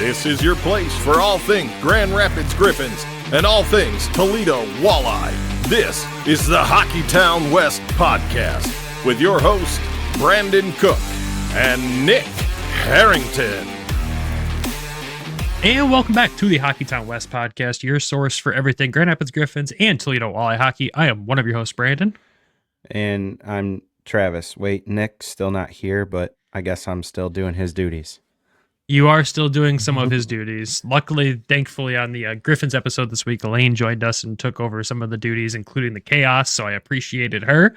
This is your place for all things Grand Rapids Griffins and all things Toledo Walleye. This is the Hockeytown West podcast with your host, Brandon Cook and Nick Harrington. And welcome back to the Hockeytown West podcast, your source for everything Grand Rapids Griffins and Toledo Walleye hockey. I am one of your hosts, Brandon. And I'm Travis. Wait, Nick's still not here, but I guess I'm still doing his duties. You are still doing some of his duties. Luckily, thankfully, on the Griffins episode this week, Elaine joined us and took over some of the duties, including the chaos. So I appreciated her,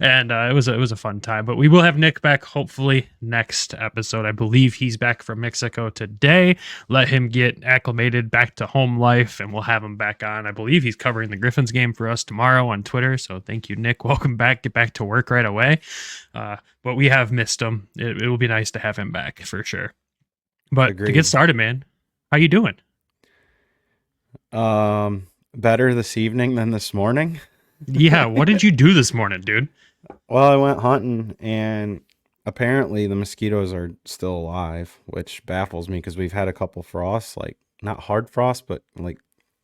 and it was a fun time. But we will have Nick back hopefully next episode. I believe he's back from Mexico today. Let him get acclimated back to home life, and we'll have him back on. I believe he's covering the Griffins game for us tomorrow on Twitter. So thank you, Nick. Welcome back. Get back to work right away. But we have missed him. It will be nice to have him back for sure. But Agreed. To get started, man, how you doing? Better this evening than this morning. Yeah, what did you do this morning, dude? Well, I went hunting, and apparently the mosquitoes are still alive, which baffles me because we've had a couple frosts, like not hard frost, but like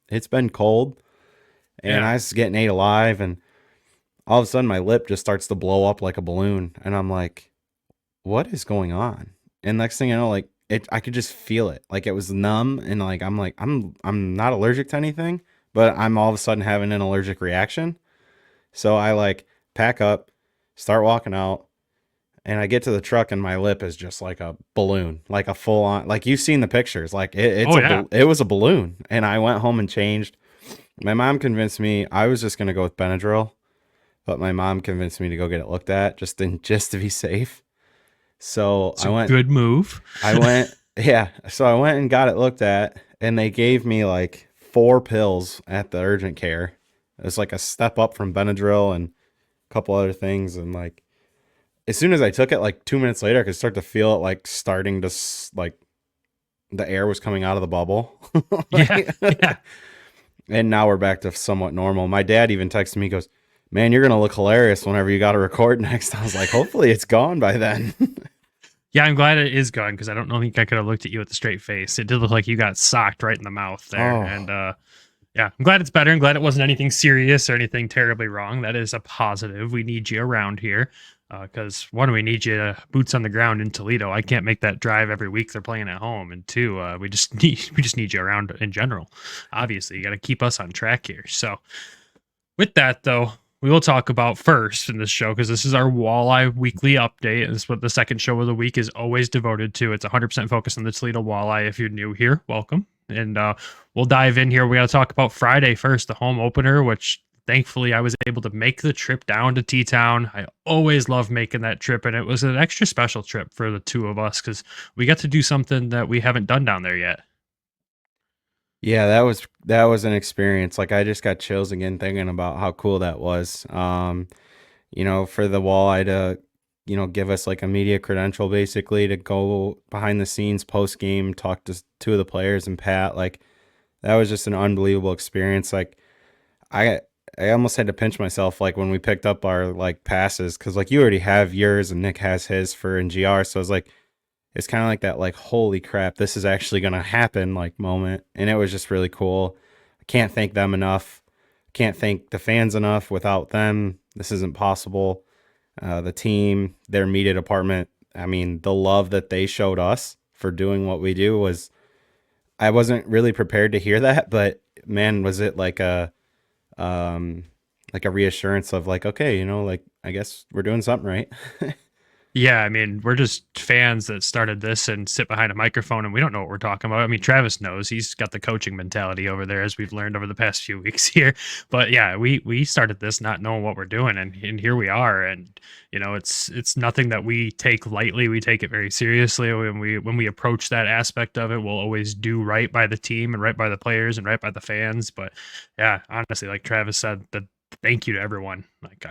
it's been cold, and I was getting ate alive, and all of a sudden my lip just starts to blow up like a balloon, and I'm like, what is going on? And next thing I know, like, I could just feel it. Like it was numb, and I'm not allergic to anything, but I'm all of a sudden having an allergic reaction. So I like pack up, start walking out, and I get to the truck and my lip is just like a balloon, like a full on, like you've seen the pictures. Like it was a balloon. And I went home and changed. My mom convinced me I was just going to go with Benadryl, but my mom convinced me to go get it looked at just to be safe. So I went. Good move. So I went and got it looked at, and they gave me like 4 pills at the urgent care. It was like a step up from Benadryl and a couple other things. And like, as soon as I took it, like 2 minutes later, I could start to feel it like starting to like the air was coming out of the bubble. Yeah. And now we're back to somewhat normal. My dad even texted me, he goes, "Man, you're going to look hilarious whenever you got to record next." I was like, hopefully it's gone by then. Yeah, I'm glad it is gone because I don't think I could have looked at you with a straight face. It did look like you got socked right in the mouth there. Oh. And yeah, I'm glad it's better. I'm glad it wasn't anything serious or anything terribly wrong. That is a positive. We need you around here because one, we need you boots on the ground in Toledo. I can't make that drive every week. They're playing at home. And two, we just need you around in general. Obviously, you got to keep us on track here. So with that, though, we will talk about first in this show, because this is our Walleye weekly update. This is what the second show of the week is always devoted to. It's 100% focused on the Toledo Walleye. If you're new here, welcome. And we'll dive in here. We got to talk about Friday first, the home opener, which thankfully I was able to make the trip down to T-Town. I always love making that trip, and it was an extra special trip for the two of us because we got to do something that we haven't done down there yet. Yeah, that was an experience. Like I just got chills again thinking about how cool that was. For the Walleye to, give us like a media credential basically to go behind the scenes post game, talk to 2 of the players and Pat. Like that was just an unbelievable experience. Like I almost had to pinch myself like when we picked up our like passes, because like you already have yours and Nick has his for NGR. So I was like, it's kind of like that, like, holy crap, this is actually going to happen, like, moment. And it was just really cool. I can't thank them enough. Can't thank the fans enough. Without them, this isn't possible. The team, their media department, I mean, the love that they showed us for doing what we do was, I wasn't really prepared to hear that, but man, was it like a reassurance of like, okay, like, I guess we're doing something right. Yeah, I mean, we're just fans that started this and sit behind a microphone and we don't know what we're talking about. I mean, Travis knows. He's got the coaching mentality over there, as we've learned over the past few weeks here. But yeah, we started this not knowing what we're doing, and here we are. And it's nothing that we take lightly. We take it very seriously. When we approach that aspect of it, we'll always do right by the team and right by the players and right by the fans. But yeah, honestly, like Travis said, thank you to everyone. Like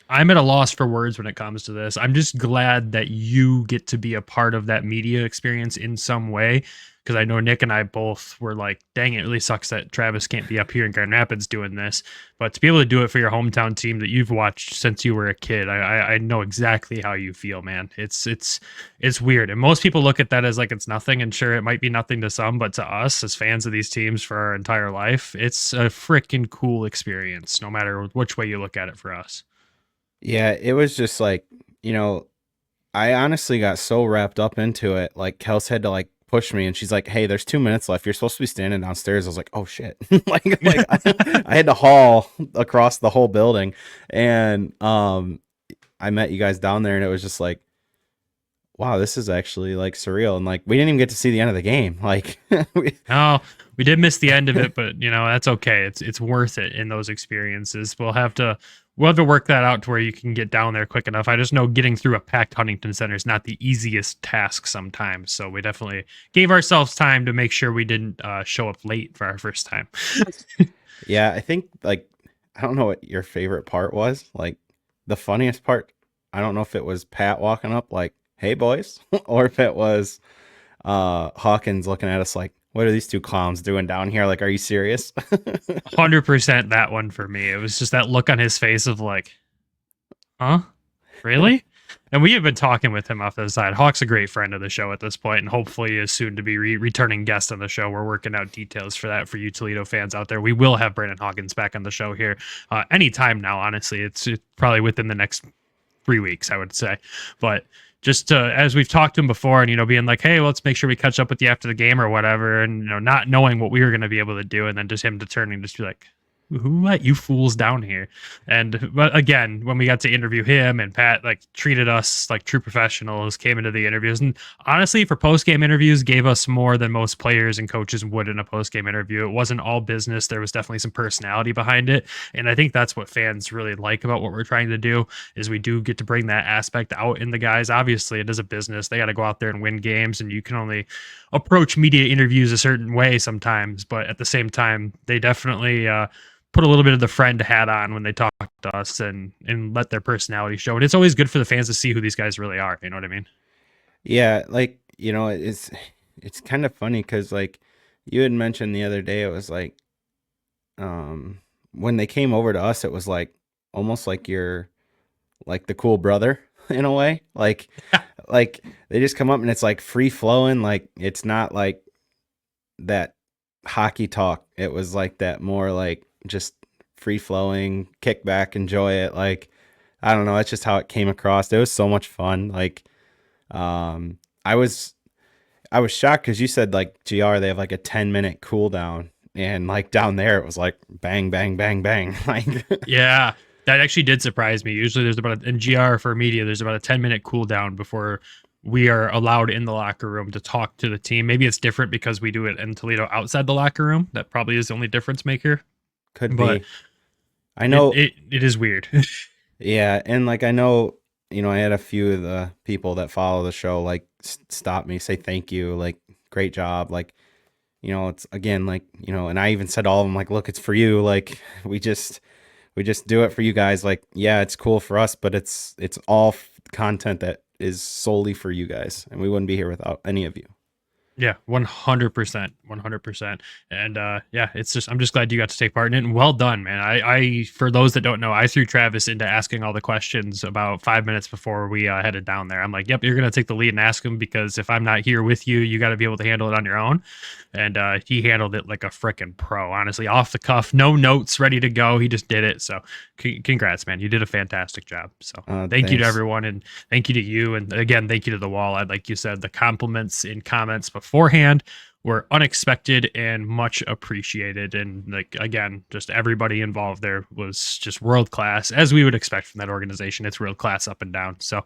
I'm at a loss for words when it comes to this. I'm just glad that you get to be a part of that media experience in some way, because I know Nick and I both were like, dang, it really sucks that Travis can't be up here in Grand Rapids doing this. But to be able to do it for your hometown team that you've watched since you were a kid, I know exactly how you feel, man. It's weird. And most people look at that as like it's nothing. And sure, it might be nothing to some, but to us as fans of these teams for our entire life, it's a freaking cool experience, no matter which way you look at it for us. Yeah, it was just like, I honestly got so wrapped up into it. Like Kels had to like push me and she's like, "Hey, there's 2 minutes left. You're supposed to be standing downstairs." I was like, "Oh shit." like I had to haul across the whole building. And I met you guys down there and it was just like, wow, this is actually like surreal. And like we didn't even get to see the end of the game. Like we did miss the end of it, but that's okay. It's worth it in those experiences. We'll have to work that out to where you can get down there quick enough. I just know getting through a packed Huntington Center is not the easiest task sometimes. So we definitely gave ourselves time to make sure we didn't show up late for our first time. Yeah, I think like, I don't know what your favorite part was. Like the funniest part, I don't know if it was Pat walking up like, "Hey boys," or if it was Hawkins looking at us like, "What are these two clowns doing down here? Like, are you serious?" 100% that one for me. It was just that look on his face of like, huh? Really? And we have been talking with him off to the side. Hawk's a great friend of the show at this point, and hopefully is soon to be returning guest on the show. We're working out details for that for you Toledo fans out there. We will have Brandon Hawkins back on the show here anytime now, honestly. It's probably within the next 3 weeks, I would say. But just as we've talked to him before and, being like, "Hey, well, let's make sure we catch up with you after the game or whatever." And, not knowing what we were going to be able to do. And then just him turning just be like, "Who let you fools down here?" But again, when we got to interview him and Pat like treated us like true professionals, came into the interviews and honestly for post-game interviews gave us more than most players and coaches would in a post-game interview. It wasn't all business. There was definitely some personality behind it. And I think that's what fans really like about what we're trying to do is we do get to bring that aspect out in the guys. Obviously it is a business. They got to go out there and win games and you can only approach media interviews a certain way sometimes, but at the same time, they definitely, put a little bit of the friend hat on when they talk to us and let their personality show. And it's always good for the fans to see who these guys really are. You know what I mean? Yeah. Like, it's kind of funny because like you had mentioned the other day, it was like, when they came over to us, it was like almost like you're like the cool brother in a way. Like, like they just come up and it's like free flowing. Like it's not like that hockey talk. It was like that more like just free flowing, kick back, enjoy it. Like, I don't know. That's just how it came across. It was so much fun. Like, I was shocked because you said like GR, they have like a 10-minute cooldown. And like down there, it was like bang, bang, bang, bang. Like, yeah, that actually did surprise me. Usually there's in GR for media, there's about a 10-minute cooldown before we are allowed in the locker room to talk to the team. Maybe it's different because we do it in Toledo outside the locker room. That probably is the only difference maker. Could be. I know it is weird. Yeah. And like, I know, I had a few of the people that follow the show, like stop me, say thank you. Like, great job. Like, it's again, like, and I even said to all of them, like, look, it's for you. Like, we just do it for you guys. Like, yeah, it's cool for us, but it's all content that is solely for you guys. And we wouldn't be here without any of you. Yeah, 100%. And yeah, I'm just glad you got to take part in it. And well done, man. I for those that don't know, I threw Travis into asking all the questions about 5 minutes before we headed down there. I'm like, yep, you're going to take the lead and ask him because if I'm not here with you, you got to be able to handle it on your own. And he handled it like a freaking pro, honestly, off the cuff, no notes, ready to go. He just did it. So congrats, man. You did a fantastic job. So thank you to everyone. And thank you to you. And again, thank you to the Walleye. Like you said, the compliments in comments beforehand were unexpected and much appreciated. And like, again, just everybody involved there was just world class, as we would expect from that organization. It's world class up and down. So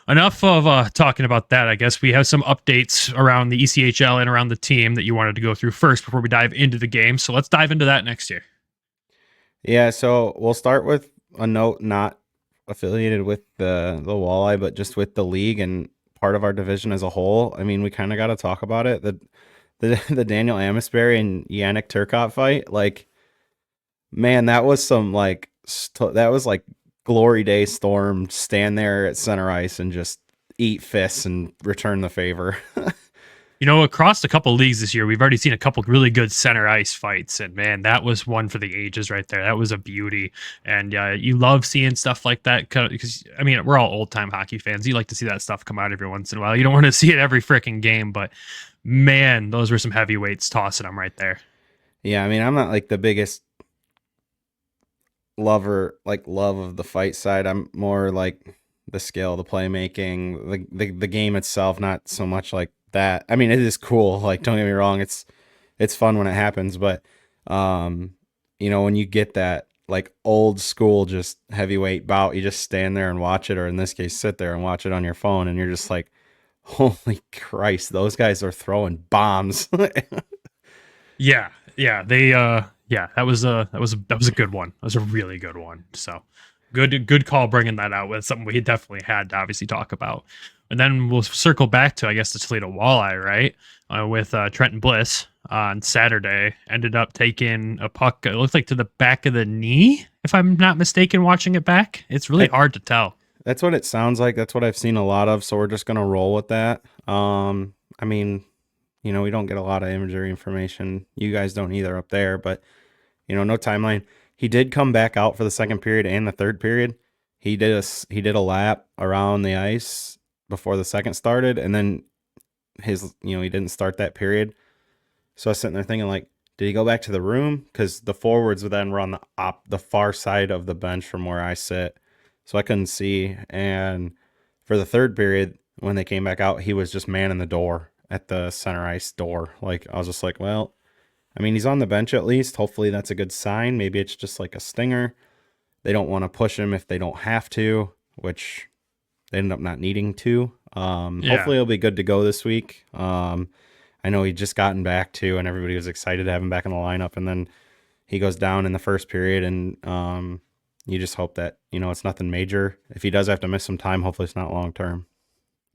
enough of talking about that. I guess we have some updates around the ECHL and around the team that you wanted to go through first before we dive into the game. So let's dive into that next year. Yeah, so we'll start with a note not affiliated with the Walleye, but just with the league and part of our division as a whole. I mean, we kind of got to talk about it. The Daniel Amisbury and Yannick Turcotte fight. Like, man, that was some like that was like glory day storm. Stand there at center ice and just eat fists and return the favor. Across a couple leagues this year, we've already seen a couple really good center ice fights, and man, that was one for the ages right there. That was a beauty, and you love seeing stuff like that because I mean, we're all old time hockey fans. You like to see that stuff come out every once in a while. You don't want to see it every freaking game, but man, those were some heavyweights tossing them right there. Yeah, I mean, I'm not like the biggest love of the fight side. I'm more like the skill, the playmaking, the game itself, not so much like that. I mean, it is cool. Like, don't get me wrong, it's fun when it happens, but when you get that like old school just heavyweight bout, you just stand there and watch it, or in this case, sit there and watch it on your phone, and you're just like, holy Christ, those guys are throwing bombs. Yeah, they that was a good one. That was a really good one. So good call bringing that out with something we definitely had to obviously talk about. And then we'll circle back to, I guess, the Toledo Walleye, right? With Trenton Bliss on Saturday, ended up taking a puck. It looked like to the back of the knee, if I'm not mistaken. Watching it back, it's really hard to tell. That's what it sounds like. That's what I've seen a lot of. So we're just gonna roll with that. I mean, we don't get a lot of imagery information. You guys don't either up there, but no timeline. He did come back out for the second period and the third period. He did a lap around the ice before the second started, and then he didn't start that period. So I was sitting there thinking, like, did he go back to the room? Because the forwards would then run the far side of the bench from where I sit, so I couldn't see. And for the third period, when they came back out, he was just manning the door at the center ice door. Like, I was just like, well, I mean, he's on the bench at least. Hopefully that's a good sign. Maybe it's just like a stinger. They don't want to push him if they don't have to, which they end up not needing to. Hopefully he'll be good to go this week. I know he just gotten back too, and everybody was excited to have him back in the lineup. And then he goes down in the first period, and you just hope that, it's nothing major. If he does have to miss some time, hopefully it's not long term.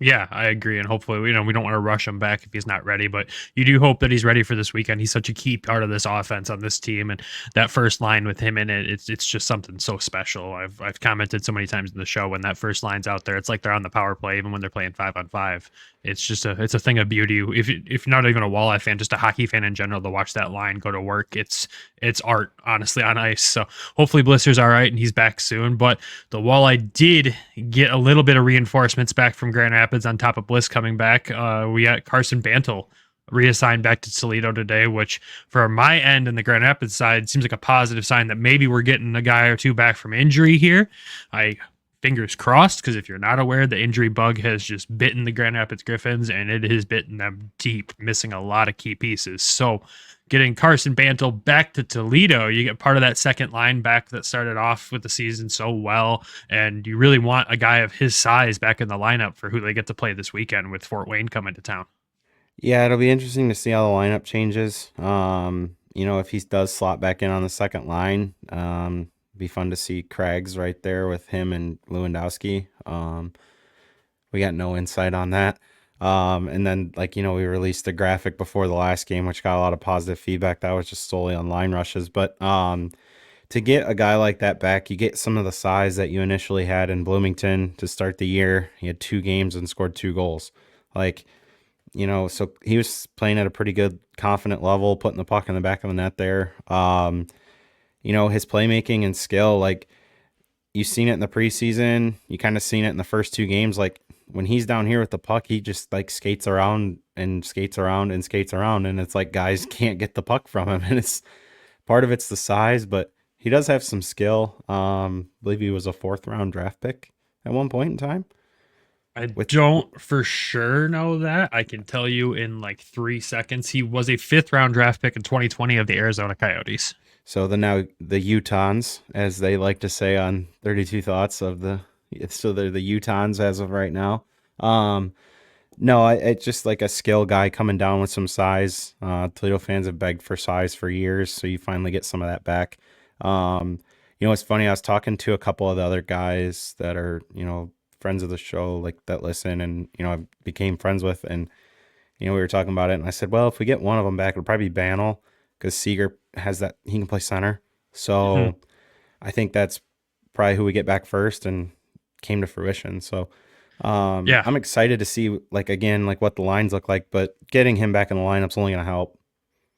Yeah, I agree. And hopefully, we don't want to rush him back if he's not ready, but you do hope that he's ready for this weekend. He's such a key part of this offense on this team. And that first line with him in it, it's just something so special. I've commented so many times in the show, when that first line's out there, it's like they're on the power play, even when they're playing 5-on-5. It's just it's a thing of beauty. If you're not even a Walleye fan, just a hockey fan in general, to watch that line go to work, it's art, honestly, on ice. So hopefully Blister's all right and he's back soon. But the Walleye did get a little bit of reinforcements back from Grand Rapids on top of Bliss coming back. We got Carson Bantle reassigned back to Toledo today, which for my end and the Grand Rapids side seems like a positive sign that maybe we're getting a guy or two back from injury here. Fingers crossed, because if you're not aware, the injury bug has just bitten the Grand Rapids Griffins, and it has bitten them deep, missing a lot of key pieces. So getting Carson Bantle back to Toledo, you get part of that second line back that started off with the season so well, and you really want a guy of his size back in the lineup for who they get to play this weekend with Fort Wayne coming to town. Yeah, it'll be interesting to see how the lineup changes. If he does slot back in on the second line, be fun to see Craigs right there with him and Lewandowski. We got no insight on that. And then, we released a graphic before the last game, which got a lot of positive feedback. That was just solely on line rushes. But to get a guy like that back, you get some of the size that you initially had in Bloomington to start the year. He had 2 games and scored 2 goals. So he was playing at a pretty good, confident level, putting the puck in the back of the net there. His playmaking and skill, you've seen it in the preseason. You kind of seen it in the first 2 games. When he's down here with the puck, he just skates around and skates around and skates around. And it's like guys can't get the puck from him. And part of it's the size, but he does have some skill. I believe he was a 4th round draft pick at one point in time. I don't for sure know that. I can tell you in 3 seconds. He was a 5th round draft pick in 2020 of the Arizona Coyotes. So the Utahns, as they like to say on 32 Thoughts they're the Utahns as of right now. No, it's just like a skill guy coming down with some size. Toledo fans have begged for size for years, so you finally get some of that back. It's funny, I was talking to a couple of the other guys that are, friends of the show, that listen, and, I became friends with, and, we were talking about it, and I said, well, if we get one of them back, it'll probably be Bantle, because Seager has that, he can play center. So I think that's probably who we get back first, and came to fruition. So Yeah. I'm excited to see like what the lines look like, but getting him back in the lineup's only going to help.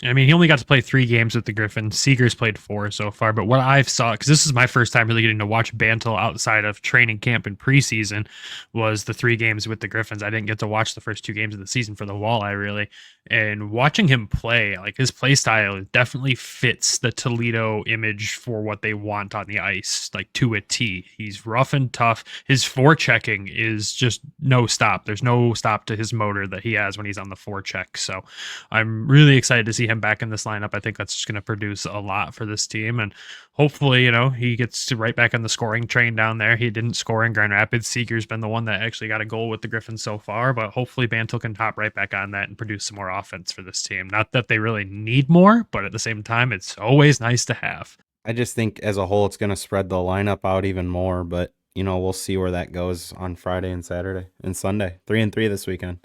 I mean, he only got to play 3 games with the Griffins. Seeger's played 4 so far. But what I've saw, because this is my first time really getting to watch Bantle outside of training camp and preseason, was the 3 games with the Griffins. I didn't get to watch the first 2 games of the season for the Walleye, really. And watching him play, like his play style definitely fits the Toledo image for what they want on the ice, like to a T. He's rough and tough. His forechecking is just no stop. There's no stop to his motor that he has when he's on the forecheck. So I'm really excited to see him back in this lineup. I think that's just going to produce a lot for this team. And hopefully, he gets right back on the scoring train down there. He didn't score in Grand Rapids. Seeger's been the one that actually got a goal with the Griffins so far, but hopefully Bantle can hop right back on that and produce some more offense for this team. Not that they really need more, but at the same time, it's always nice to have. I just think as a whole, it's going to spread the lineup out even more, but we'll see where that goes on Friday and Saturday and Sunday. 3-3 this weekend.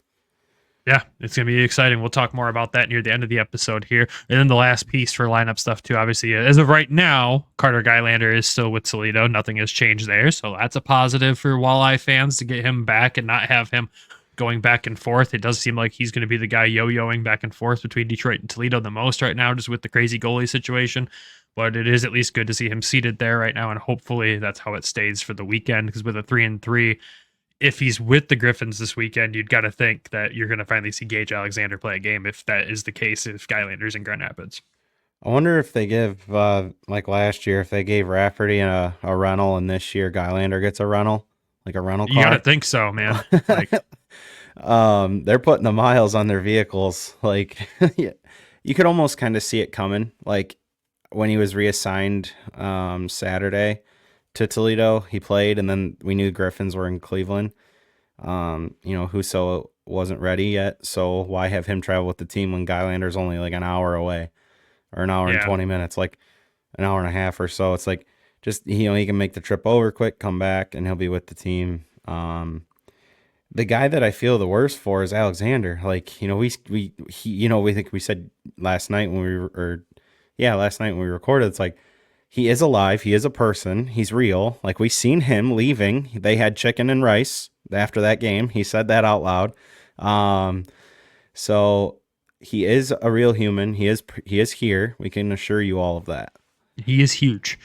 Yeah, it's going to be exciting. We'll talk more about that near the end of the episode here. And then the last piece for lineup stuff, too. Obviously, as of right now, Carter Gylander is still with Toledo. Nothing has changed there. So that's a positive for Walleye fans to get him back and not have him going back and forth. It does seem like he's going to be the guy yo-yoing back and forth between Detroit and Toledo the most right now, just with the crazy goalie situation. But it is at least good to see him seated there right now, and hopefully that's how it stays for the weekend, because with a 3-3, if he's with the Griffins this weekend, you'd got to think that you're going to finally see Gage Alexander play a game, if that is the case, if Gylander's in Grand Rapids. I wonder if they give, like last year, if they gave Rafferty a rental, and this year Gylander gets a rental, like a rental car. You got to think so, man. Like, they're putting the miles on their vehicles. Like, you could almost kind of see it coming. Like when he was reassigned Saturday to Toledo, he played, and then we knew Griffins were in Cleveland. Huso wasn't ready yet, so why have him travel with the team when Gylander's only like an hour away, or an hour and 20 minutes, like an hour and a half or so? It's like just he can make the trip over quick, come back, and he'll be with the team. The guy that I feel the worst for is Alexander. Like, we think we said last night when we recorded, it's like, he is alive. He is a person. He's real. Like, we seen him leaving. They had chicken and rice after that game. He said that out loud. So he is a real human. He is here. We can assure you all of that. He is huge.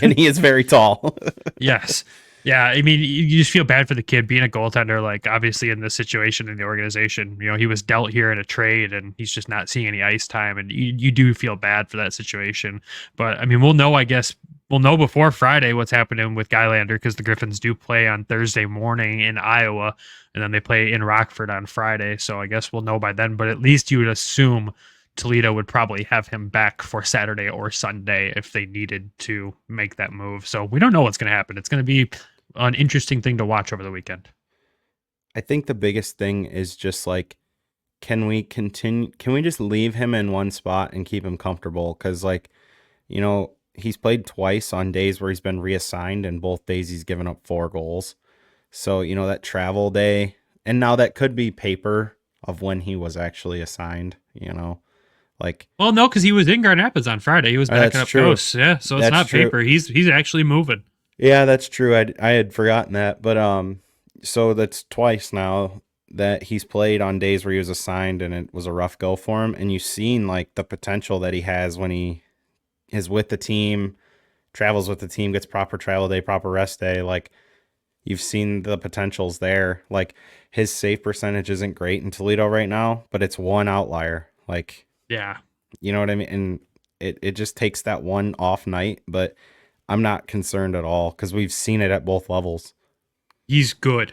And he is very tall. Yes. Yeah, I mean, you just feel bad for the kid being a goaltender, like, obviously in this situation in the organization. He was dealt here in a trade, and he's just not seeing any ice time, and you do feel bad for that situation. But, I mean, we'll know before Friday what's happening with Gylander, because the Griffins do play on Thursday morning in Iowa, and then they play in Rockford on Friday, so I guess we'll know by then. But at least you would assume Toledo would probably have him back for Saturday or Sunday if they needed to make that move. So we don't know what's going to happen. It's going to be an interesting thing to watch over the weekend. I think the biggest thing is just like, can we just leave him in one spot and keep him comfortable? Because, like, he's played twice on days where he's been reassigned, and both days he's given up 4 goals. So, that travel day, and now that could be paper of when he was actually assigned, like. Well, no, because he was in Grand Rapids on Friday. He was backing up Ghosts. Yeah, so it's not paper. He's actually moving. Yeah, that's true. I had forgotten that, but so that's twice now that he's played on days where he was assigned and it was a rough go for him, and you've seen like the potential that he has when he is with the team, travels with the team, gets proper travel day, proper rest day. Like, you've seen the potentials there. Like, his save percentage isn't great in Toledo right now, but it's one outlier. Like, yeah, you know what I mean? And it just takes that one off night, but I'm not concerned at all because we've seen it at both levels. He's good.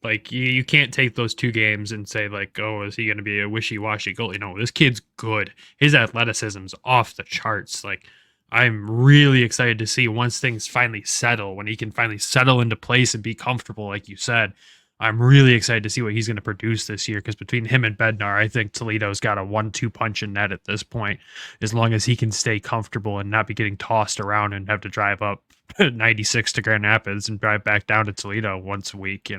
Like, you can't take those 2 games and say, like, oh, is he going to be a wishy-washy goalie? No, this kid's good. His athleticism's off the charts. Like, I'm really excited to see once things finally settle, when he can finally settle into place and be comfortable, like you said. I'm really excited to see what he's going to produce this year, because between him and Bednar, I think Toledo's got a 1-2 punch in net at this point, as long as he can stay comfortable and not be getting tossed around and have to drive up 96 to Grand Rapids and drive back down to Toledo once a week,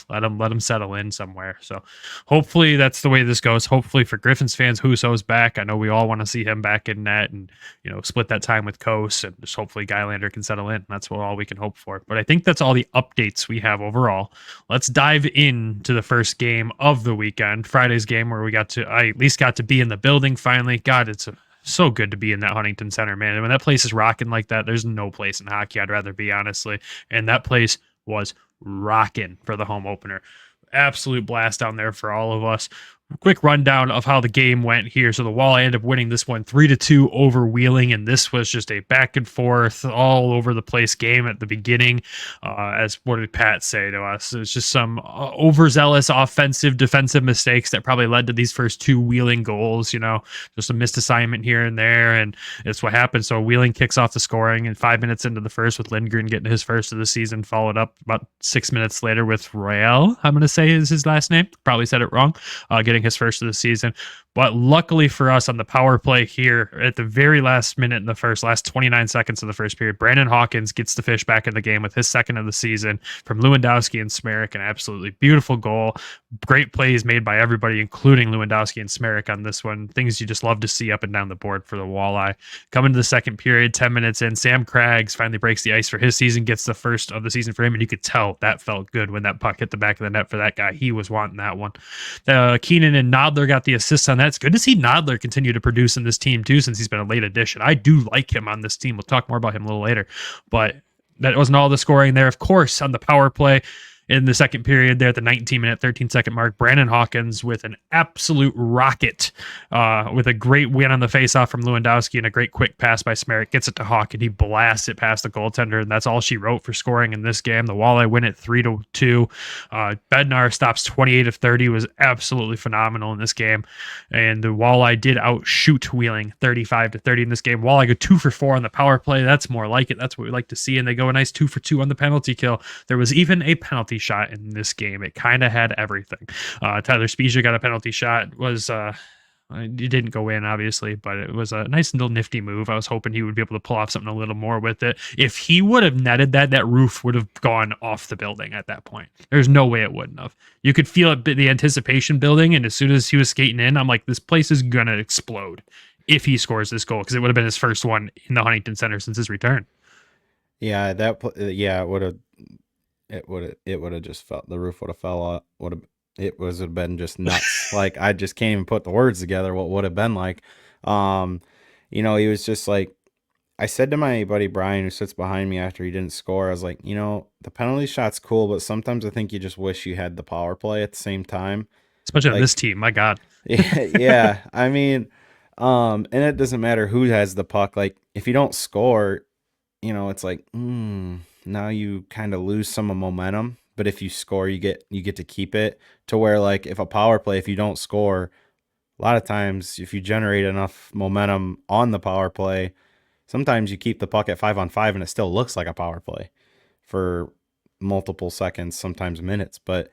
let them settle in somewhere. So hopefully that's the way this goes. Hopefully for Griffins fans, Husso's back. I know we all want to see him back in net and, split that time with Coase, and just hopefully Gylander can settle in. That's all we can hope for. But I think that's all the updates we have overall. Let's dive into the first game of the weekend, Friday's game, where I at least got to be in the building finally. God, it's so good to be in that Huntington Center, man. And when that place is rocking like that, there's no place in hockey I'd rather be, honestly. And that place was rocking for the home opener. Absolute blast down there for all of us. Quick rundown of how the game went here. So the Walleye ended up winning this one 3-2 over Wheeling, and this was just a back and forth, all over the place game at the beginning. As what did Pat say to us? It was just some overzealous offensive, defensive mistakes that probably led to these first 2 Wheeling goals. Just a missed assignment here and there, and it's what happened. So Wheeling kicks off the scoring, and 5 minutes into the first, with Lindgren getting his first of the season, followed up about 6 minutes later with Royale. I'm going to say is his last name. Probably said it wrong. Getting his first of the season. But luckily for us on the power play here at the very last minute in the last 29 seconds of the first period, Brandon Hawkins gets the fish back in the game with his second of the season from Lewandowski and Smerik. An absolutely beautiful goal. Great plays made by everybody, including Lewandowski and Smerik on this one. Things you just love to see up and down the board for the Walleye. Coming to the second period, 10 minutes in, Sam Craggs finally breaks the ice for his season, gets the first of the season for him, and you could tell that felt good when that puck hit the back of the net for that guy. He was wanting that one. Keenan and Nodler got the assists on that. It's good to see Nodler continue to produce in this team too, since he's been a late addition. I do like him on this team. We'll talk more about him a little later, but that wasn't all the scoring there. Of course, on the power play in the second period there at the 19-minute, 13-second mark, Brandon Hawkins with an absolute rocket, with a great win on the faceoff from Lewandowski and a great quick pass by Smerik, gets it to Hawk, and he blasts it past the goaltender, and that's all she wrote for scoring in this game. The Walleye win it 3-2. Bednar stops 28 of 30, was absolutely phenomenal in this game, and the Walleye did outshoot Wheeling 35-30 in this game. Walleye go 2 for 4 on the power play. That's more like it. That's what we like to see, and they go a nice 2 for 2 on the penalty kill. There was even a penalty shot in this game. It kind of had everything. Tyler Spezia got a penalty shot. It didn't go in, obviously, but it was a nice little nifty move. I was hoping he would be able to pull off something a little more with it. If he would have netted that roof would have gone off the building at that point. There's no way it wouldn't have. You could feel it, the anticipation building, and as soon as he was skating in, I'm like, this place is going to explode if he scores this goal, because it would have been his first one in the Huntington Center since his return. Yeah, it would have. It would have just felt, the roof would have fell out. It would have been just nuts. Like, I just can't even put the words together what would have been like. He was just like, I said to my buddy Brian, who sits behind me after he didn't score, I was like, the penalty shot's cool, but sometimes I think you just wish you had the power play at the same time. Especially on this team, my God. Yeah. I mean, and it doesn't matter who has the puck. Like, if you don't score, it's like, now you kind of lose some of momentum, but if you score, you get to keep it, to where, like, if a power play, if you don't score, a lot of times if you generate enough momentum on the power play, sometimes you keep the puck at 5-on-5 and it still looks like a power play for multiple seconds, sometimes minutes. But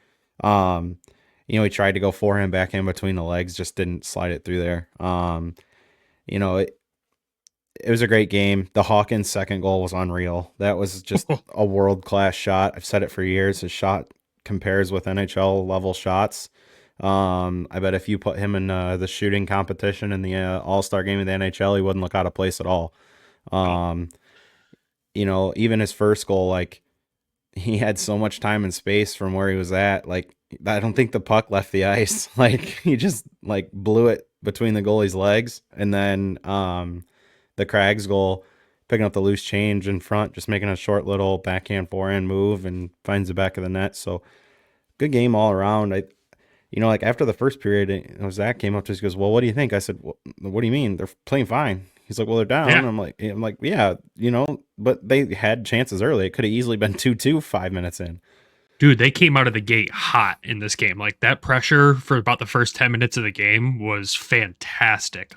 he tried to go forehand back in between the legs, just didn't slide it through there. It was a great game. The Hawkins second goal was unreal. That was just a world-class shot. I've said it for years. His shot compares with NHL level shots. I bet if you put him in the shooting competition in the All-Star game of the NHL, he wouldn't look out of place at all. Even his first goal, like, he had so much time and space from where he was at. Like, I don't think the puck left the ice. Like, he just, like, blew it between the goalie's legs. And then the Craggs goal, picking up the loose change in front, just making a short little backhand forehand move and finds the back of the net. So good game all around. Like, after the first period, Zach came up to us, he goes, well, what do you think? I said, what do you mean? They're playing fine. He's like, well, they're down. Yeah. I'm like, yeah, but they had chances early. It could have easily been 2-2 5 minutes in. Dude, they came out of the gate hot in this game. Like, that pressure for about the first 10 minutes of the game was fantastic.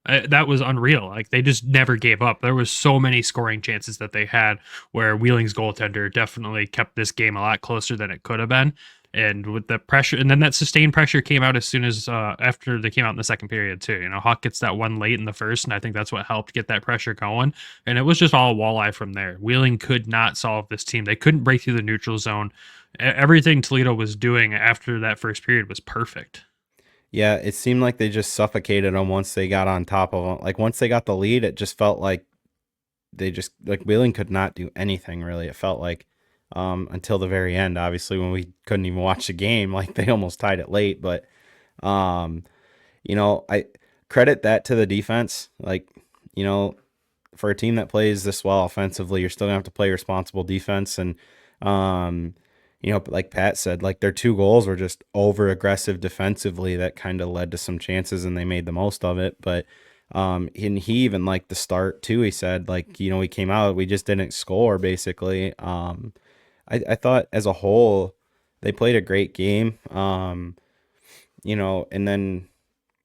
That was unreal. Like, they just never gave up. There was so many scoring chances that they had, where Wheeling's goaltender definitely kept this game a lot closer than it could have been. And with the pressure, and then that sustained pressure came out as soon as after they came out in the second period too. You know, Hawk gets that one late in the first, and I think that's what helped get that pressure going. And it was just all Walleye from there. Wheeling could not solve this team. They couldn't break through the neutral zone. Everything Toledo was doing after that first period was perfect. Yeah, it seemed like they just suffocated them once they got on top of them. Like once they got the lead, it just felt like they just like Wheeling could not do anything really. It felt like until the very end, obviously when we couldn't even watch the game, like they almost tied it late. But I credit that to the defense. Like, for a team that plays this well offensively, you're still gonna have to play responsible defense. And like Pat said, like their 2 goals were just over aggressive defensively that kind of led to some chances and they made the most of it. But and he even liked the start too. He said, like, we came out, we just didn't score basically. I thought as a whole they played a great game. And then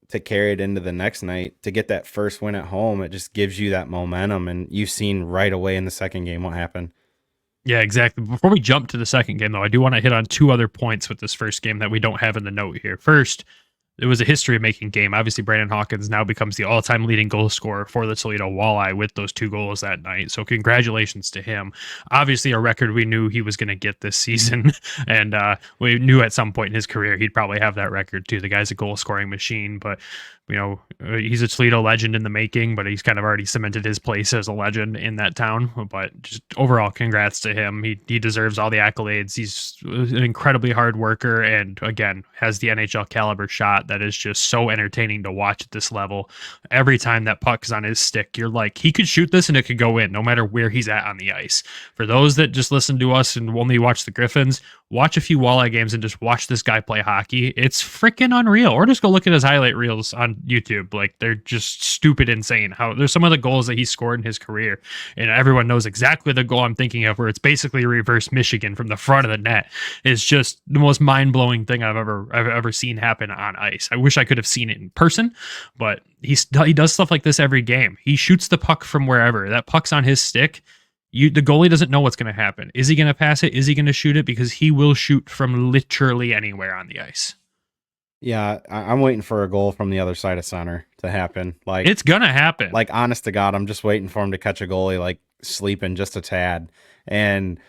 to carry it into the next night, to get that first win at home, it just gives you that momentum. And you've seen right away in the second game what happened. Yeah, exactly. Before we jump to the second game, though, I do want to hit on 2 other points with this first game that we don't have in the note here. First, it was a history-making game. Obviously, Brandon Hawkins now becomes the all-time leading goal scorer for the Toledo Walleye with those 2 goals that night. So congratulations to him. Obviously, a record we knew he was going to get this season, and we knew at some point in his career he'd probably have that record too. The guy's a goal-scoring machine, but he's a Toledo legend in the making, but he's kind of already cemented his place as a legend in that town. But just overall, congrats to him. He deserves all the accolades. He's an incredibly hard worker, and again, has the NHL caliber shot that is just so entertaining to watch at this level. Every time that puck's on his stick, you're like, he could shoot this and it could go in, no matter where he's at on the ice. For those that just listen to us and only watch the Griffins, watch a few Walleye games and just watch this guy play hockey. It's freaking unreal. Or just go look at his highlight reels on YouTube. Like, they're just stupid insane. How there's some of the goals that he scored in his career, and everyone knows exactly the goal I'm thinking of, where it's basically reverse Michigan from the front of the net. It's just the most mind-blowing thing I've ever seen happen on ice. I wish I could have seen it in person, but he does stuff like this every game. He shoots the puck from wherever. That puck's on his stick. The goalie doesn't know what's going to happen. Is he going to pass it? Is he going to shoot it? Because he will shoot from literally anywhere on the ice. Yeah, I'm waiting for a goal from the other side of center to happen. Like, it's going to happen. Like, honest to God, I'm just waiting for him to catch a goalie, like, sleeping just a tad. And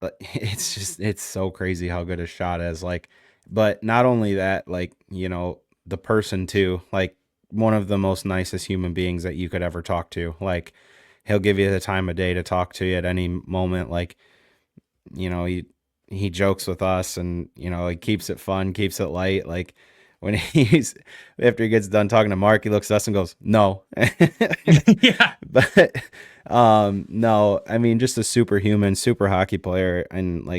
it's so crazy how good his shot is. Like, but not only that, like, the person too, like, one of the most nicest human beings that you could ever talk to. Like, he'll give you the time of day to talk to you at any moment. Like, he jokes with us, and, he keeps it fun, keeps it light. Like, when after he gets done talking to Mark, he looks at us and goes, "No." Yeah. But, no, I mean, just a superhuman, super hockey player. And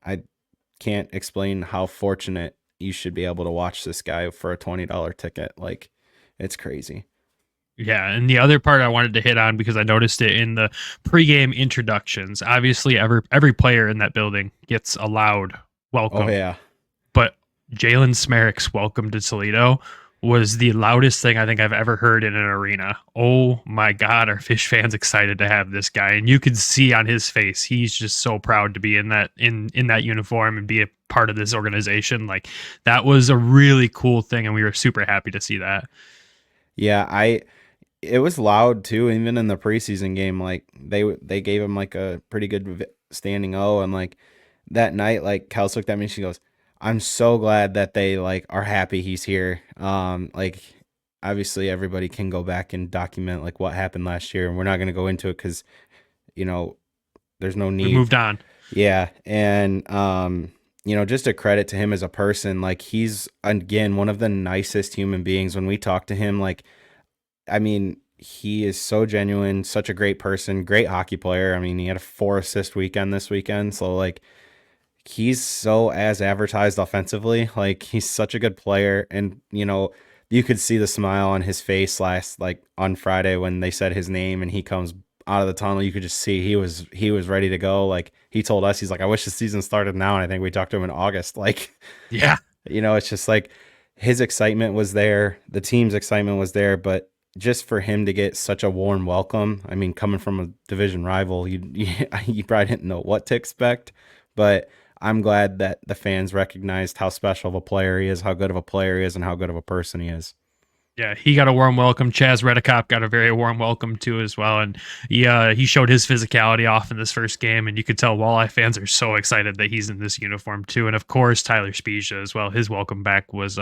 I can't explain how fortunate you should be able to watch this guy for a $20 ticket. Like, it's crazy. Yeah, and the other part I wanted to hit on, because I noticed it in the pregame introductions. Obviously, every player in that building gets a loud welcome. Oh, yeah. But Jalen Smerrick's welcome to Toledo was the loudest thing I think I've ever heard in an arena. Oh my God, are Fish fans excited to have this guy? And you could see on his face, he's just so proud to be in that uniform and be a part of this organization. Like, that was a really cool thing, and we were super happy to see that. Yeah, it was loud too, even in the preseason game. Like, they gave him like a pretty good standing O, and like that night, like, Kels looked at me and she goes, "I'm so glad that they like are happy he's here." Like, obviously everybody can go back and document like what happened last year, and we're not going to go into it because there's no need. We moved on. Yeah, and just a credit to him as a person. Like, he's, again, one of the nicest human beings. When we talk to him, like, I mean, he is so genuine, such a great person, great hockey player. I mean, he had a 4-assist weekend this weekend. So, like, he's so as advertised offensively. Like, he's such a good player. And, you could see the smile on his face on Friday when they said his name and he comes out of the tunnel. You could just see he was ready to go. Like, he told us, he's like, "I wish the season started now." And I think we talked to him in August. Like, yeah, it's just like his excitement was there. The team's excitement was there, but just for him to get such a warm welcome, I mean, coming from a division rival, you probably didn't know what to expect, but I'm glad that the fans recognized how special of a player he is, how good of a player he is, and how good of a person he is. Yeah, he got a warm welcome. Chaz Redekop got a very warm welcome too as well, and he showed his physicality off in this first game, and you could tell Walleye fans are so excited that he's in this uniform too. And of course, Tyler Spezia as well. His welcome back was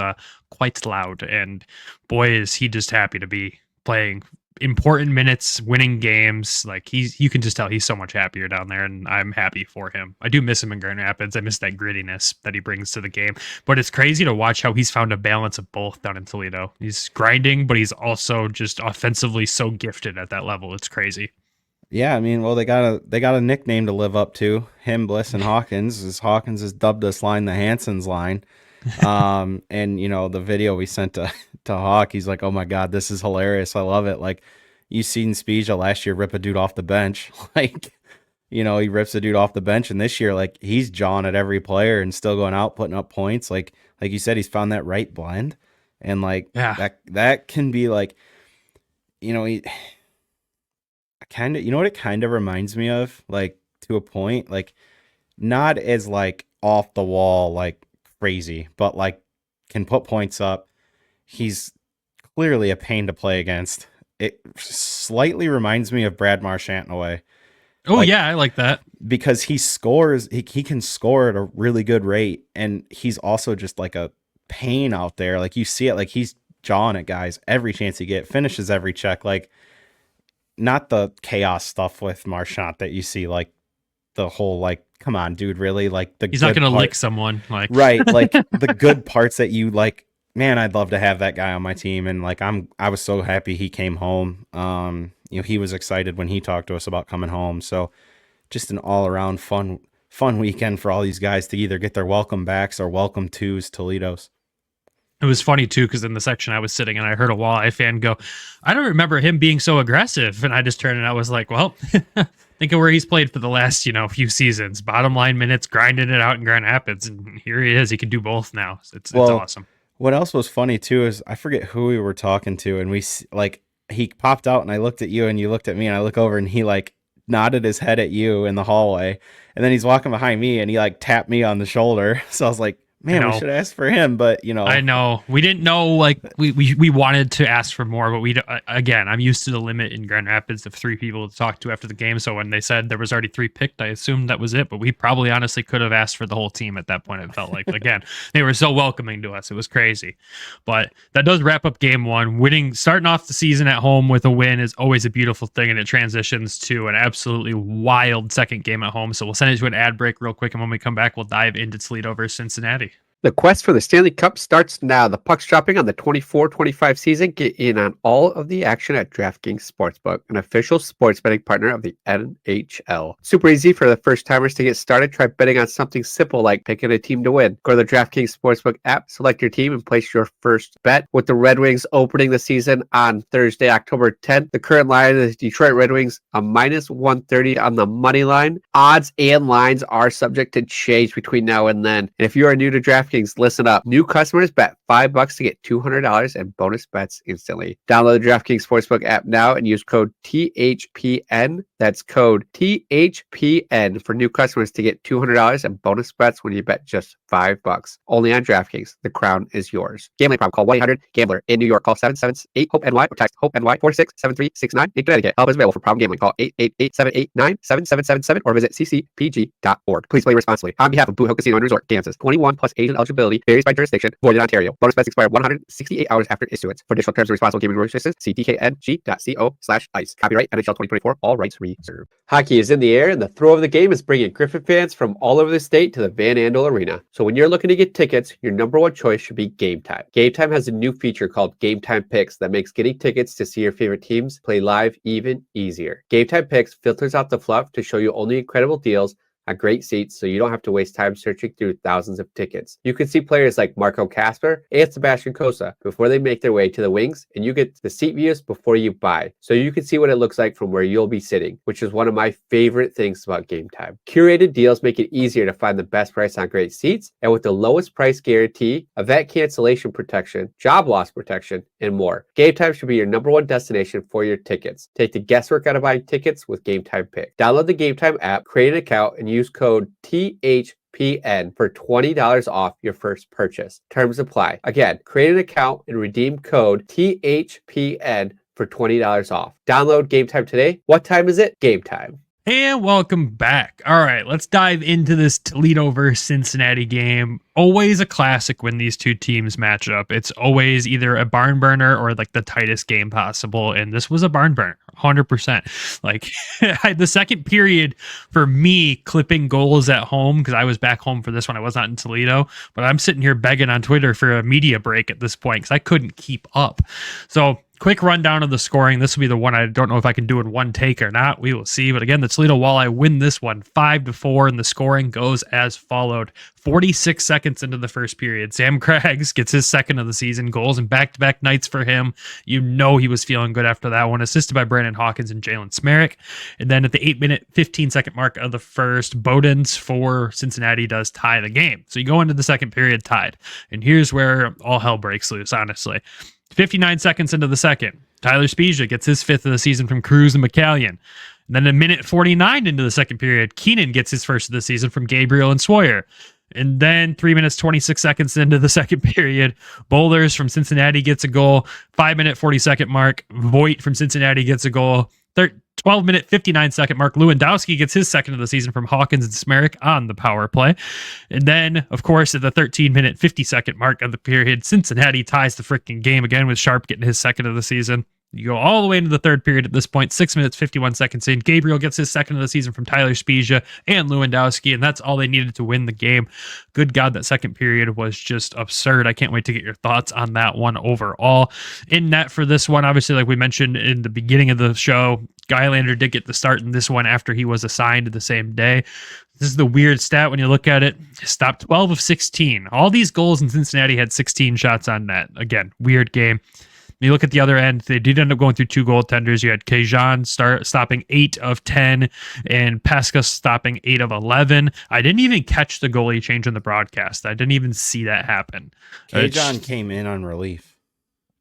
quite loud, and boy, is he just happy to be playing important minutes, winning games. Like you can just tell he's so much happier down there, and I'm happy for him. I do miss him in Grand Rapids. I miss that grittiness that he brings to the game. But it's crazy to watch how he's found a balance of both down in Toledo. He's grinding, but he's also just offensively so gifted at that level. It's crazy. Yeah, I mean, well, they got a nickname to live up to. Him, Bliss, and Hawkins. Hawkins has dubbed this line the Hanson's line. And the video we sent to Hawk, he's like, oh my God, this is hilarious. I love it. Like, you seen Spezia last year rip a dude off the bench. Like, he rips a dude off the bench, and this year, like, he's jawing at every player and still going out, putting up points. Like you said, he's found that right blend. And like, that can be like, he kind of, what it kind of reminds me of, like, to a point, like, not as like off the wall, like crazy, but like can put points up. He's clearly a pain to play against. It slightly reminds me of Brad Marchant in a way. Oh, like, yeah, I like that. Because he scores, he can score at a really good rate, and he's also just like a pain out there. Like, you see it, like, he's jawing at guys every chance he get, finishes every check. Like, not the chaos stuff with Marchant that you see, like, the whole, like, come on, dude, really? Like, he's not going to lick someone. Like, right, like, the good parts that you, like, man, I'd love to have that guy on my team. And like, I was so happy he came home. He was excited when he talked to us about coming home. So just an all around fun weekend for all these guys to either get their welcome backs or welcome twos, Toledo's. It was funny too, because in the section I was sitting and I heard a Walleye fan go, I don't remember him being so aggressive. And I just turned and I was like, well, think of where he's played for the last, few seasons, bottom line minutes, grinding it out in Grand Rapids. And here he is. He can do both now. It's awesome. What else was funny too is I forget who we were talking to, and he popped out, and I looked at you, and you looked at me, and I look over, and he like nodded his head at you in the hallway, and then he's walking behind me, and he like tapped me on the shoulder. So I was like, man, we should ask for him, but I know we didn't know, like we wanted to ask for more, but again, I'm used to the limit in Grand Rapids of 3 people to talk to after the game. So when they said there was already 3 picked, I assumed that was it, but we probably honestly could have asked for the whole team at that point. It felt like, again, they were so welcoming to us. It was crazy, but that does wrap up game 1. Starting off the season at home with a win is always a beautiful thing. And it transitions to an absolutely wild second game at home. So we'll send it to an ad break real quick. And when we come back, we'll dive into Toledo versus Cincinnati. The quest for the Stanley Cup starts now. The puck's dropping on the 24-25 season. Get in on all of the action at DraftKings Sportsbook, an official sports betting partner of the NHL. Super easy for the first timers to get started. Try betting on something simple like picking a team to win. Go to the DraftKings Sportsbook app, select your team, and place your first bet. With the Red Wings opening the season on Thursday, October 10th, the current line is Detroit Red Wings a -130 on the money line. Odds and lines are subject to change between now and then. And if you are new to DraftKings, listen up. New customers bet $5 to get $200 and bonus bets instantly. Download the DraftKings Sportsbook app now and use code THPN. That's code THPN for new customers to get $200 and bonus bets when you bet just $5. Only on DraftKings. The crown is yours. Gambling problem? Call 1-800-GAMBLER. In New York, call 778-HOPE-NY or text HOPE-NY 446-7369. In Connecticut, help is available for problem gambling. Call 888-789-7777 or visit ccpg.org. Please play responsibly. On behalf of Boot Hill Casino and Resort, Kansas. 21 plus age and eligibility varies by jurisdiction. Void in Ontario. Bonus bets expire 168 hours after issuance. For additional terms and responsible gaming restrictions, see dkng.co/ice. Copyright NHL 2024. All rights reserved. Hockey is in the air, and the throw of the game is bringing Griffin fans from all over the state to the Van Andel Arena. So when you're looking to get tickets, your number one choice should be Game Time. Game Time has a new feature called Game Time Picks that makes getting tickets to see your favorite teams play live even easier. Game Time Picks filters out the fluff to show you only incredible deals on great seats, so you don't have to waste time searching through thousands of tickets. You can see players like Marco Kasper and Sebastian Cossa before they make their way to the wings, and you get the seat views before you buy, so you can see what it looks like from where you'll be sitting, which is one of my favorite things about Game Time. Curated deals make it easier to find the best price on great seats, and with the lowest price guarantee, event cancellation protection, job loss protection, and more. Game Time should be your number one destination for your tickets. Take the guesswork out of buying tickets with Game Time Pick. Download the Game Time app, create an account, and use code THPN THPN for $20 off your first purchase. Terms apply. Again, create an account and redeem code THPN for $20 off. Download Game Time today. What time is it? Game time. And welcome back. All right, let's dive into this Toledo versus Cincinnati game. Always a classic when these two teams match up. It's always either a barn burner or like the tightest game possible. And this was a barn burner, 100%. Like the second period for me clipping goals at home, because I was back home for this one. I was not in Toledo, but I'm sitting here begging on Twitter for a media break at this point because I couldn't keep up. So quick rundown of the scoring. This will be the one I don't know if I can do in one take or not. We will see. But again, the Toledo Walleye win this one 5-4, and the scoring goes as followed. 46 seconds into the first period, Sam Craggs gets his second of the season goals and back-to-back nights for him. You know he was feeling good after that one, assisted by Brandon Hawkins and Jalen Smerrick. And then at the 8-minute, 15-second mark of the first, Bowden's for Cincinnati does tie the game. So you go into the second period tied. And here's where all hell breaks loose, honestly. 59 seconds into the second, Tyler Spezia gets his fifth of the season from Cruz and McCallion. And then a minute 49 into the second period, Keenan gets his first of the season from Gabriel and Sawyer. And then 3 minutes, 26 seconds into the second period, Bowlers from Cincinnati gets a goal. 5-minute, 40-second mark, Voigt from Cincinnati gets a goal. 12-minute, 59-second mark, Lewandowski gets his second of the season from Hawkins and Smerrick on the power play. And then, of course, at the 13-minute, 50-second mark of the period, Cincinnati ties the freaking game again with Sharp getting his second of the season. You go all the way into the third period at this point, 6 minutes, 51 seconds in. Gabriel gets his second of the season from Tyler Spezia and Lewandowski, and that's all they needed to win the game. Good God, that second period was just absurd. I can't wait to get your thoughts on that one overall. In net for this one, obviously, like we mentioned in the beginning of the show, Skylander did get the start in this one after he was assigned the same day. This is the weird stat when you look at it. Stopped 12 of 16. All these goals in Cincinnati had 16 shots on net. Again, weird game. You look at the other end, they did end up going through two goaltenders. You had Kajan stopping 8 of 10 and Pesca stopping 8 of 11. I didn't even catch the goalie change in the broadcast. I didn't even see that happen. Kajan came in on relief.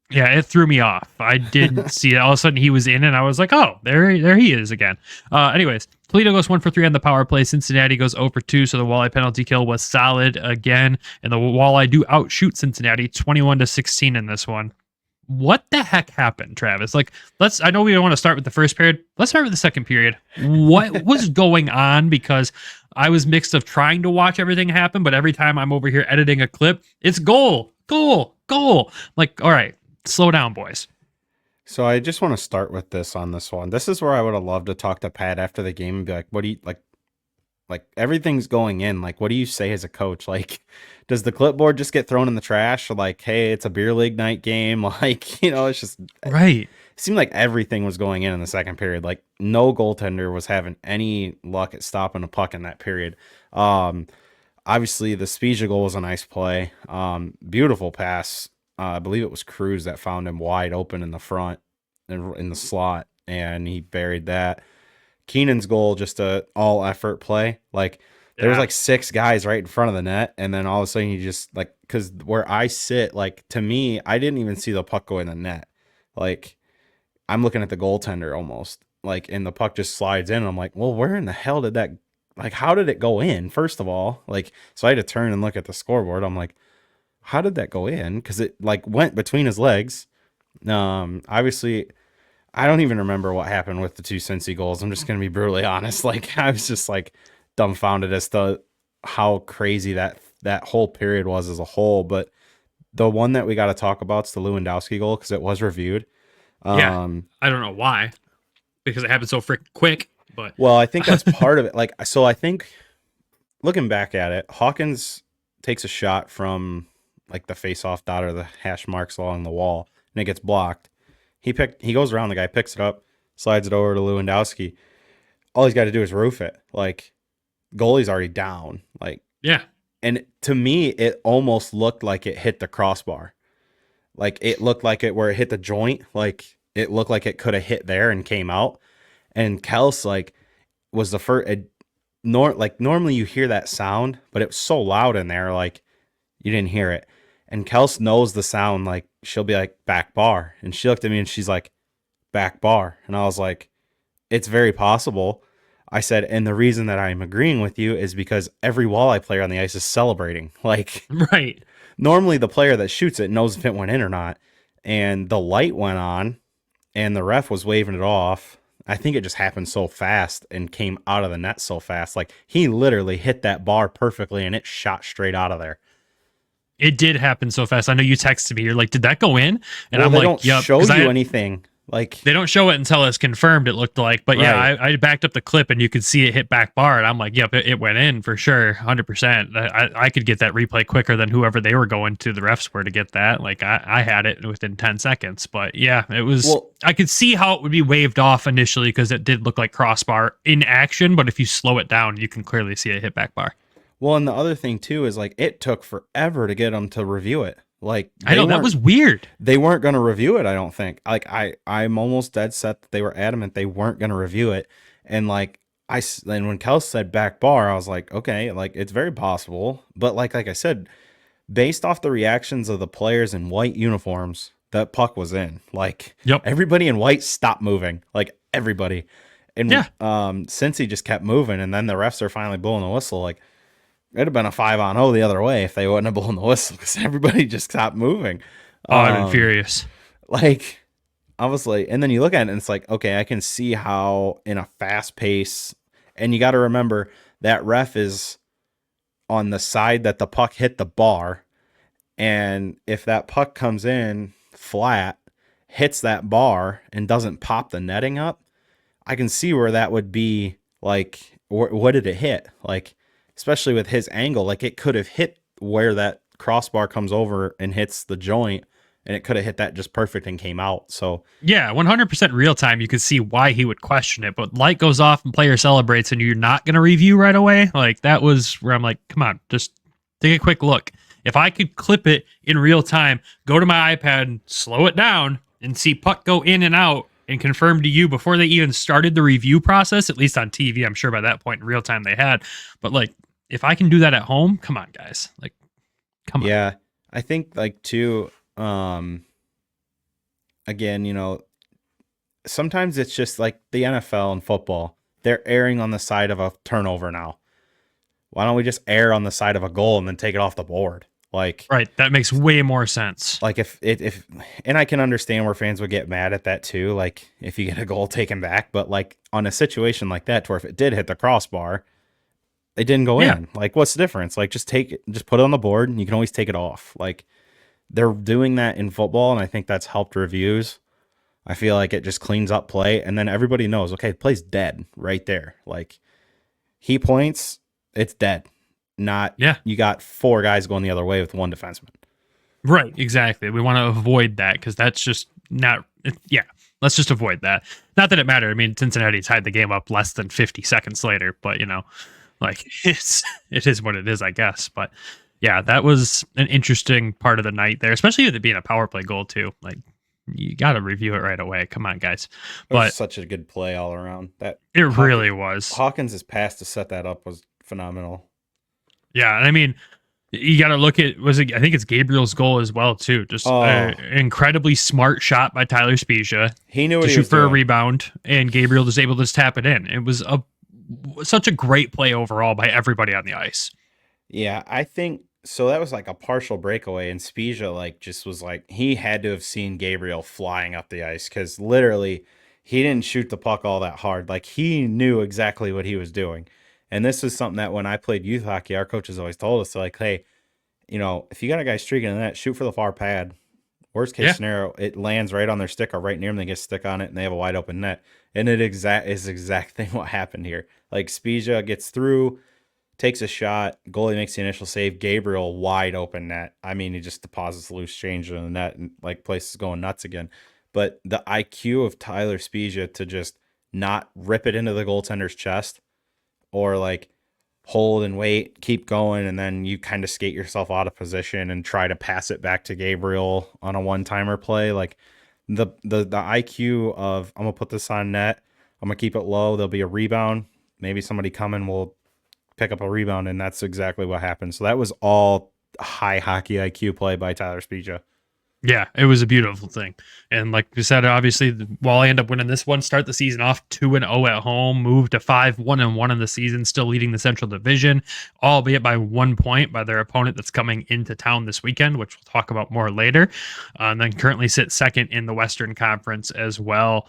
Yeah, it threw me off. I didn't see it. All of a sudden he was in and I was like, oh, there he is again. Anyways, Toledo goes 1 for 3 on the power play. Cincinnati goes 0 for 2, so the Walleye penalty kill was solid again. And the Walleye do outshoot Cincinnati 21-16 in this one. What the heck happened, Travis? Like, I know we don't want to start with the first period. Let's start with the second period. What was going on? Because I was mixed of trying to watch everything happen, but every time I'm over here editing a clip, it's goal. Like, all right, slow down, boys. So I just want to start with this on this one. This is where I would have loved to talk to Pat after the game and be like, what do you like everything's going in. Like, what do you say as a coach? Like, does the clipboard just get thrown in the trash? Or like, hey, it's a beer league night game. Like, it's just right. It seemed like everything was going in the second period. Like, no goaltender was having any luck at stopping a puck in that period. Obviously, the Spezia goal was a nice play. Beautiful pass. I believe it was Cruz that found him wide open in the front, in the slot, and he buried that. Keenan's goal, just a all effort play. Like, there was like 6 guys right in front of the net, and then all of a sudden you just like, because where I sit, like, to me, I didn't even see the puck go in the net. Like, I'm looking at the goaltender almost, like, and the puck just slides in, and I'm like, well, where in the hell did that, like, how did it go in, first of all? Like, so I had to turn and look at the scoreboard. I'm like, how did that go in? Because it like went between his legs. Obviously, I don't even remember what happened with the 2 Cincy goals. I'm just going to be brutally honest. Like, I was just like dumbfounded as to how crazy that whole period was as a whole. But the one that we got to talk about is the Lewandowski goal, because it was reviewed. I don't know why, because it happened so freaking quick. But well, I think that's part of it. Like, so I think looking back at it, Hawkins takes a shot from like the face-off dot or the hash marks along the wall, and it gets blocked. He goes around the guy, picks it up, slides it over to Lewandowski. All he's got to do is roof it. Like, goalie's already down. Like, yeah. And to me, it almost looked like it hit the crossbar. Like, it looked like it where it hit the joint. Like, it looked like it could have hit there and came out. And Kels, like, was the first. Normally you hear that sound, but it was so loud in there, like, you didn't hear it. And Kels knows the sound. Like, she'll be like, back bar. And she looked at me and she's like, back bar. And I was like, it's very possible. I said, and the reason that I'm agreeing with you is because every walleye player on the ice is celebrating. Like, Right. normally the player that shoots it knows if it went in or not. And the light went on and the ref was waving it off. I think it just happened so fast and came out of the net so fast. Like, he literally hit that bar perfectly and it shot straight out of there. It did happen so fast. I know you texted me. You're like, did that go in? And Well, I'm they like, don't yep. show 'Cause you anything. Like, they don't show it until it's confirmed, it looked like. But yeah, Right. I backed up the clip and you could see it hit back bar. And I'm like, yep, it went in for sure. 100%. I could get that replay quicker than whoever they were going to, the refs were, to get that. Like, I had it within 10 seconds. But yeah, it was, Well- I could see how it would be waved off initially because it did look like crossbar in action. But if you slow it down, you can clearly see it hit back bar. well, and the other thing too is like, it took forever to get them to review it. Like, I know, that weren't- was weird. They weren't going to review it, I don't think. Like, I'm almost dead set that they were adamant they weren't going to review it. And like, then when Kels said back bar, I was like, okay, like, it's very possible. But like I said, based off the reactions of the players in white uniforms, that puck was in. Like, Yep. everybody in white stopped moving. Like, everybody. And Yeah. since he just kept moving, and then the refs are finally blowing the whistle, like, it'd have been a 5-on-0 the other way if they wouldn't have blown the whistle because everybody just stopped moving. Oh, I'd been furious. Like, obviously, and then you look at it and it's like, okay, I can see how in a fast pace, and you got to remember that ref is on the side that the puck hit the bar. And if that puck comes in flat, hits that bar, and doesn't pop the netting up, I can see where that would be. Like, what did it hit? Like, especially with his angle, like, it could have hit where that crossbar comes over and hits the joint, and it could have hit that just perfect and came out. So Yeah, 100% real time. You could see why he would question it, but light goes off and player celebrates, and you're not going to review right away. Like, that was where I'm like, come on, just take a quick look. If I could clip it in real time, go to my iPad and slow it down and see puck go in and out and confirm to you before they even started the review process, at least on TV, I'm sure by that point in real time they had. But like, if I can do that at home, come on, guys. Like, come on. yeah, I think like too, again, you know, sometimes it's just like the NFL and football, they're erring on the side of a turnover now. Why don't we just err on the side of a goal and then take it off the board? Like, Right. That makes way more sense. like if and I can understand where fans would get mad at that too. Like, if you get a goal taken back, but like on a situation like that, to where if it did hit the crossbar, it didn't go Yeah. in. Like, what's the difference? Like, just take it, just put it on the board, and you can always take it off. Like, they're doing that in football, and I think that's helped reviews. I feel like it just cleans up play, and then everybody knows, okay, the play's dead right there. Like, he points, it's dead. Not, Yeah. you got 4 guys going the other way with 1 defenseman. Right, exactly. We want to avoid that because that's just not. Yeah, let's just avoid that. Not that it mattered. I mean, Cincinnati tied the game up less than 50 seconds later, but you know, like it is what it is, I guess. But yeah, that was an interesting part of the night there, especially with it being a power play goal too. Like, you got to review it right away. Come on, guys. It was But such a good play all around. That it really was. Hawkins' pass to set that up was phenomenal. Yeah, and I mean, you got to look at I think it's Gabriel's goal as well too. Just an incredibly smart shot by Tyler Spezia He knew what to he shoot was for a doing. rebound, and Gabriel was able to just tap it in. It was such a great play overall by everybody on the ice. Yeah, I think so. That was like a partial breakaway, and Spezia like just was like, he had to have seen Gabriel flying up the ice, because literally he didn't shoot the puck all that hard. Like, he knew exactly what he was doing. And this is something that when I played youth hockey, our coaches always told us, like, hey, you know, if you got a guy streaking in that, shoot for the far pad. Worst case scenario, it lands right on their stick or right near them. They get a stick on it and they have a wide open net. And it is exactly what happened here. Like, Spezia gets through, takes a shot, goalie makes the initial save, Gabriel wide open net. I mean, he just deposits loose change in the net, and like, place is going nuts again. But the IQ of Tyler Spezia to just not rip it into the goaltender's chest, or like hold and wait, keep going, and then you kind of skate yourself out of position and try to pass it back to Gabriel on a one-timer play. Like, the IQ of, I'm gonna put this on net, I'm gonna keep it low, there'll be a rebound, maybe somebody coming will pick up a rebound, and that's exactly what happened. So that was all high hockey IQ play by Tyler Spezia. Yeah, it was a beautiful thing. And like you said, obviously, Walleye end up winning this one, start the season off 2-0 at home, move to 5-1-1 in the season, still leading the Central Division, albeit by 1 point by their opponent that's coming into town this weekend, which we'll talk about more later. And then currently sit second in the Western Conference as well.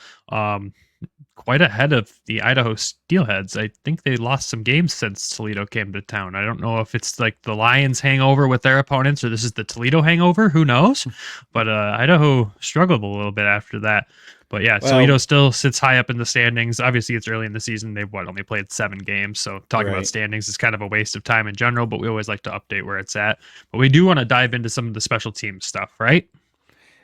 Quite ahead of the Idaho Steelheads. I think they lost some games since Toledo came to town. I don't know if it's like the Lions hangover with their opponents or this is the Toledo hangover. Who knows? But Idaho struggled a little bit after that. But yeah, Toledo still sits high up in the standings. Obviously, it's early in the season. They've only played 7 games. So talking about standings is kind of a waste of time in general, but we always like to update where it's at. But we do want to dive into some of the special team stuff, right?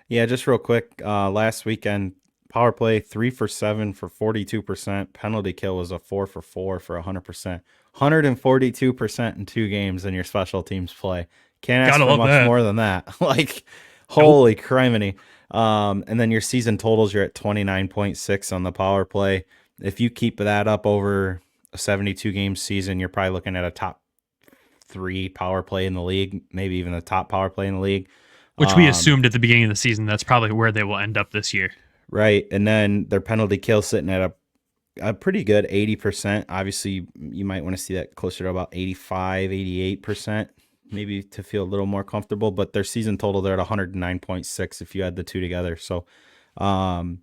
Yeah, just real quick. Last weekend, power play 3 for 7 for 42%. Penalty kill was a 4 for 4 for 100%. 142% in 2 games in your special teams play. Can't ask for much more than that. Like, holy criminy. And then your season totals, you're at 29.6 on the power play. If you keep that up over a 72 game season, you're probably looking at a top 3 power play in the league, maybe even the top power play in the league. Which we assumed at the beginning of the season, that's probably where they will end up this year. Right. And then their penalty kill sitting at a pretty good 80%. Obviously, you might want to see that closer to about 85, 88%, maybe to feel a little more comfortable. But their season total, they're at 109.6 if you add the two together. So some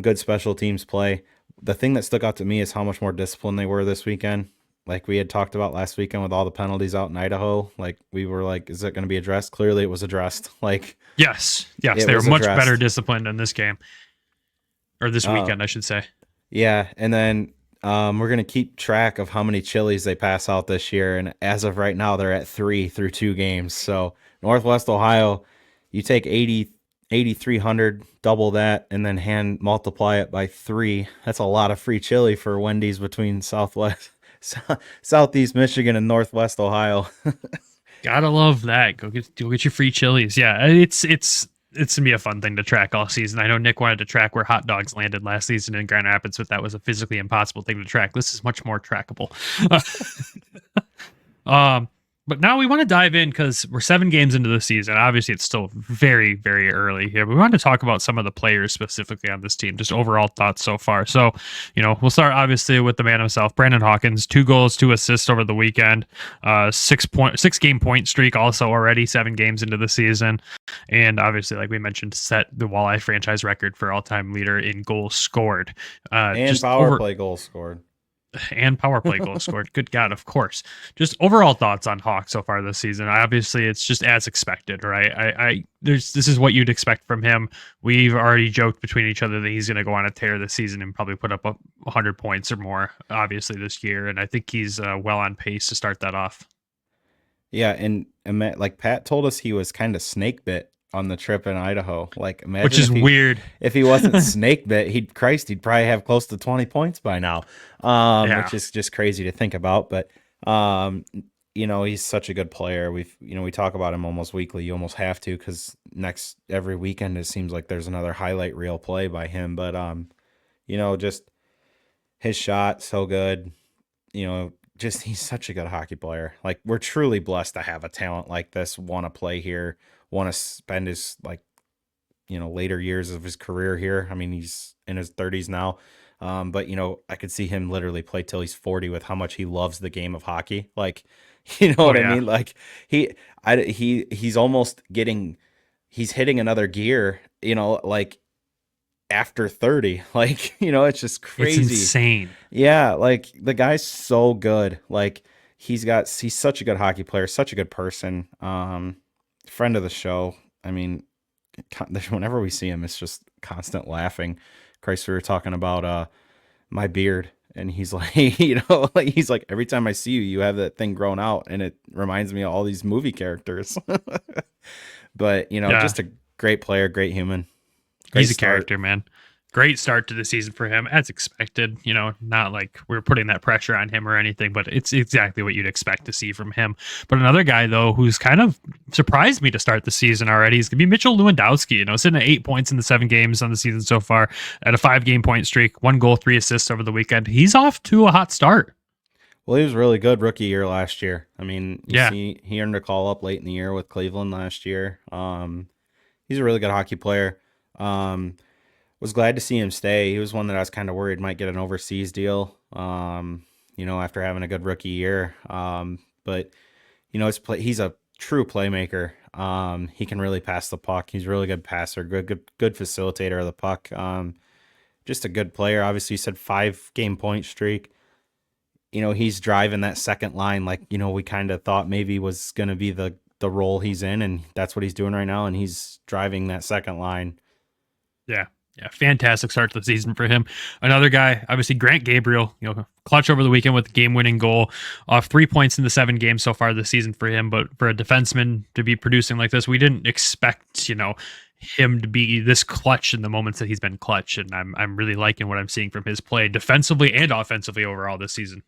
good special teams play. The thing that stuck out to me is how much more disciplined they were this weekend. Like we had talked about last weekend with all the penalties out in Idaho, like we were like, is it going to be addressed? Clearly it was addressed. Like, yes, they were much better disciplined in this game, or this weekend, I should say. Yeah. And then we're going to keep track of how many chilies they pass out this year. And as of right now, they're at 3 through 2 games. So Northwest Ohio, you take 8,300, double that, and then hand multiply it by 3. That's a lot of free chili for Wendy's between Southeast Michigan and Northwest Ohio. Gotta love that. Go get your free chilies. Yeah, it's gonna be a fun thing to track all season. I know Nick wanted to track where hot dogs landed last season in Grand Rapids, but that was a physically impossible thing to track. This is much more trackable. But now we want to dive in because we're 7 games into the season. Obviously, it's still very, very early here. We want to talk about some of the players specifically on this team, just overall thoughts so far. So, we'll start obviously with the man himself, Brandon Hawkins. 2 goals, 2 assists over the weekend. 6 game point streak also already 7 games into the season. And obviously, like we mentioned, set the Walleye franchise record for all-time leader in goals scored. And power play goals scored. And power play goals scored. Good God, of course. Just overall thoughts on Hawk so far this season. Obviously, it's just as expected, right? This is what you'd expect from him. We've already joked between each other that he's going to go on a tear this season and probably put up 100 points or more, obviously, this year. And I think he's well on pace to start that off. Yeah, and like Pat told us, he was kind of snake bit on the trip in Idaho. Like, imagine which is weird. If he wasn't snake bit, he'd probably have close to 20 points by now. Which is just crazy to think about. But he's such a good player. We talk about him almost weekly. You almost have to, because every weekend it seems like there's another highlight reel play by him. But just his shot so good. Just he's such a good hockey player. Like, we're truly blessed to have a talent like this want to play here, want to spend his later years of his career here. I mean, he's in his 30s now. But I could see him literally play till he's 40 with how much he loves the game of hockey. Like, what I mean? Like he's almost he's hitting another gear, like after 30. Like, it's just crazy. It's insane. Yeah. Like, the guy's so good. Like, he's such a good hockey player, such a good person. Friend of the show. I mean, whenever we see him, it's just constant laughing. Christ, we were talking about my beard, and he's like, he's like, every time I see you, you have that thing grown out, and it reminds me of all these movie characters. But just a great player, great human. He's a character, man. Great start to the season for him, as expected. Not like we're putting that pressure on him or anything, but it's exactly what you'd expect to see from him. But another guy, though, who's kind of surprised me to start the season already is going to be Mitchell Lewandowski. Sitting at 8 points in the 7 games on the season so far, at a 5 game point streak, 1 goal, 3 assists over the weekend. He's off to a hot start. Well, he was really good rookie year last year. I mean, see, he earned a call up late in the year with Cleveland last year. he's a really good hockey player. Was glad to see him stay. He was one that I was kind of worried might get an overseas deal, after having a good rookie year. But he's a true playmaker. He can really pass the puck. He's a really good passer, good facilitator of the puck. Just a good player. Obviously, you said 5-game point streak. He's driving that second line like, we kind of thought maybe was going to be the role he's in, and that's what he's doing right now, and he's driving that second line. Yeah, fantastic start to the season for him. Another guy, obviously Grant Gabriel, clutch over the weekend with the game-winning goal off 3 points in the 7 games so far this season for him. But for a defenseman to be producing like this, we didn't expect, him to be this clutch in the moments that he's been clutch. And I'm really liking what I'm seeing from his play defensively and offensively overall this season.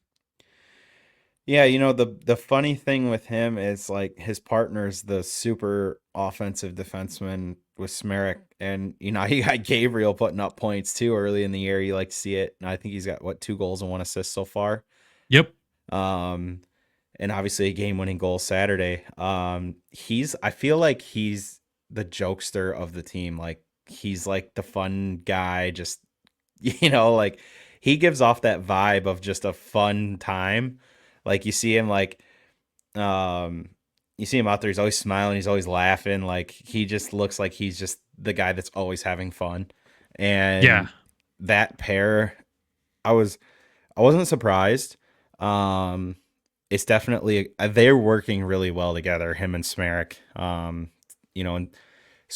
Yeah, the funny thing with him is like his partner's the super offensive defenseman with Smerek, and he got Gabriel putting up points too early in the year. You like to see it, and I think he's got 2 goals and 1 assist so far. Yep. And obviously a game-winning goal Saturday. I feel like he's the jokester of the team. Like he's like the fun guy, just like he gives off that vibe of just a fun time. Like you see him out there, he's always smiling, he's always laughing. Like he just looks like he's just the guy that's always having fun. And that pair, I wasn't surprised. It's definitely they're working really well together, him and Smerek. And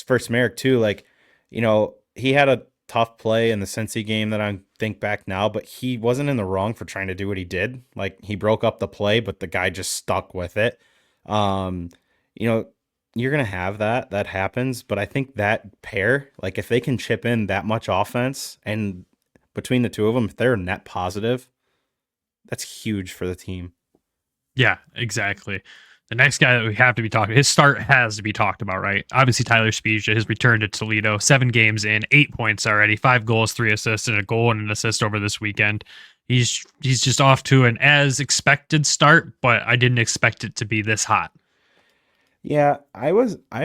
for Smerek too, like, he had a tough play in the Cincy game that I think back now, but he wasn't in the wrong for trying to do what he did. Like he broke up the play, but the guy just stuck with it. You're going to have that happens, but I think that pair, like if they can chip in that much offense, and between the two of them, if they're net positive, that's huge for the team. Yeah, exactly. The next guy that we have to be talking, his start has to be talked about, right? Obviously, Tyler Spezia has returned to Toledo, 7 games in, 8 points already, 5 goals, 3 assists, and a goal and an assist over this weekend. He's just off to an as expected start, but I didn't expect it to be this hot. Yeah, I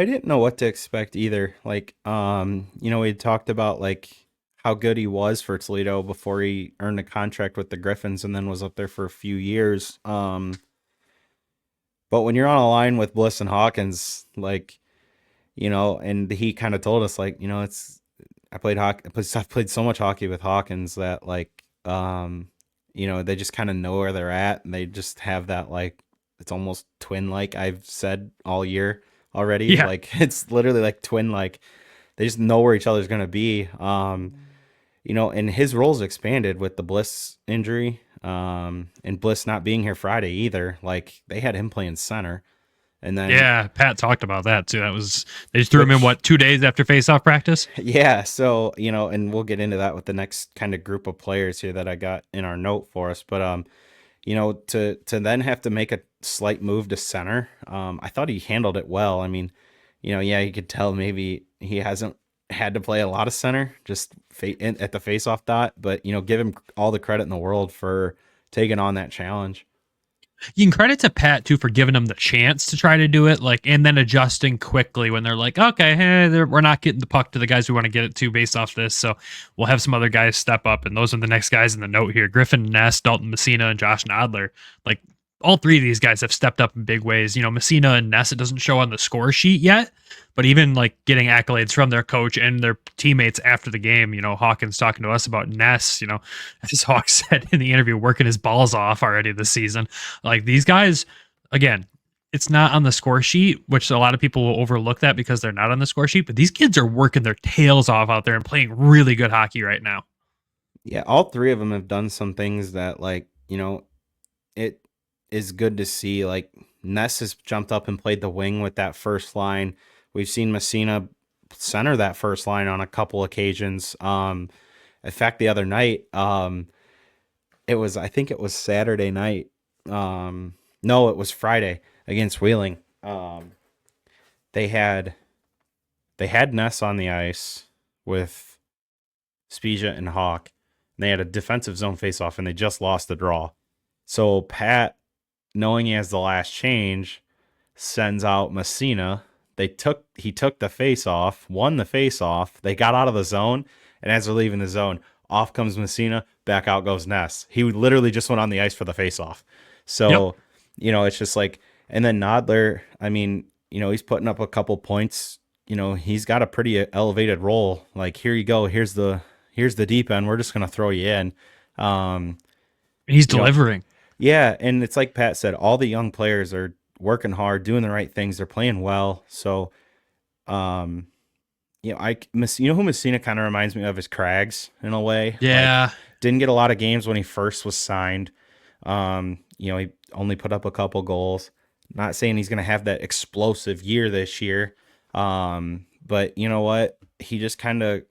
didn't know what to expect either. Like, we talked about like how good he was for Toledo before he earned a contract with the Griffins and then was up there for a few years. But when you're on a line with Bliss and Hawkins, like, and he kind of told us, like, I've played so much hockey with Hawkins that, like, they just kind of know where they're at, and they just have that, like, it's almost twin-like, I've said all year already. Yeah. Like, it's literally like twin-like. They just know where each other's going to be. And his role's expanded with the Bliss injury. And Bliss not being here Friday either. Like they had him playing center, and then Pat talked about that too. They just threw him in 2 days after face-off practice. Yeah, so and we'll get into that with the next kind of group of players here that I got in our note for us. But to then have to make a slight move to center, I thought he handled it well. I mean, you could tell maybe he hasn't had to play a lot of center just at the face-off dot, but give him all the credit in the world for taking on that challenge. You can credit to Pat too for giving him the chance to try to do it, like, and then adjusting quickly when they're like, okay, we're not getting the puck to the guys we want to get it to based off this, so we'll have some other guys step up, and those are the next guys in the note here: Griffin, Ness, Dalton Messina, and Josh Nodler. Like, all 3 of these guys have stepped up in big ways. Messina and Ness, it doesn't show on the score sheet yet, but even like getting accolades from their coach and their teammates after the game, Hawkins talking to us about Ness, as Hawk said in the interview, working his balls off already this season. Like these guys, again, it's not on the score sheet, which a lot of people will overlook that because they're not on the score sheet, but these kids are working their tails off out there and playing really good hockey right now. Yeah, all 3 of them have done some things that, like, it is good to see. Like Ness has jumped up and played the wing with that first line. We've seen Messina center that first line on a couple occasions. In fact, the other night, I think it was Saturday night. No, it was Friday against Wheeling. They had Ness on the ice with Spezia and Hawk. And they had a defensive zone faceoff, and they just lost the draw. So Pat, knowing he has the last change, sends out Messina He took the face off, won the face off. They got out of the zone, and as they're leaving the zone, off comes Messina, back out goes Ness. He literally just went on the ice for the face off. So, it's just like, and then Nodler, I mean, he's putting up a couple points. He's got a pretty elevated role. Like, here you go. Here's the deep end. We're just going to throw you in. He's delivering. Yeah. And it's like Pat said, all the young players are working hard, doing the right things. They're playing well. So, who Messina kind of reminds me of is Craggs in a way. Yeah. Like, didn't get a lot of games when he first was signed. He only put up a couple goals. Not saying he's going to have that explosive year this year. But you know what? He kind of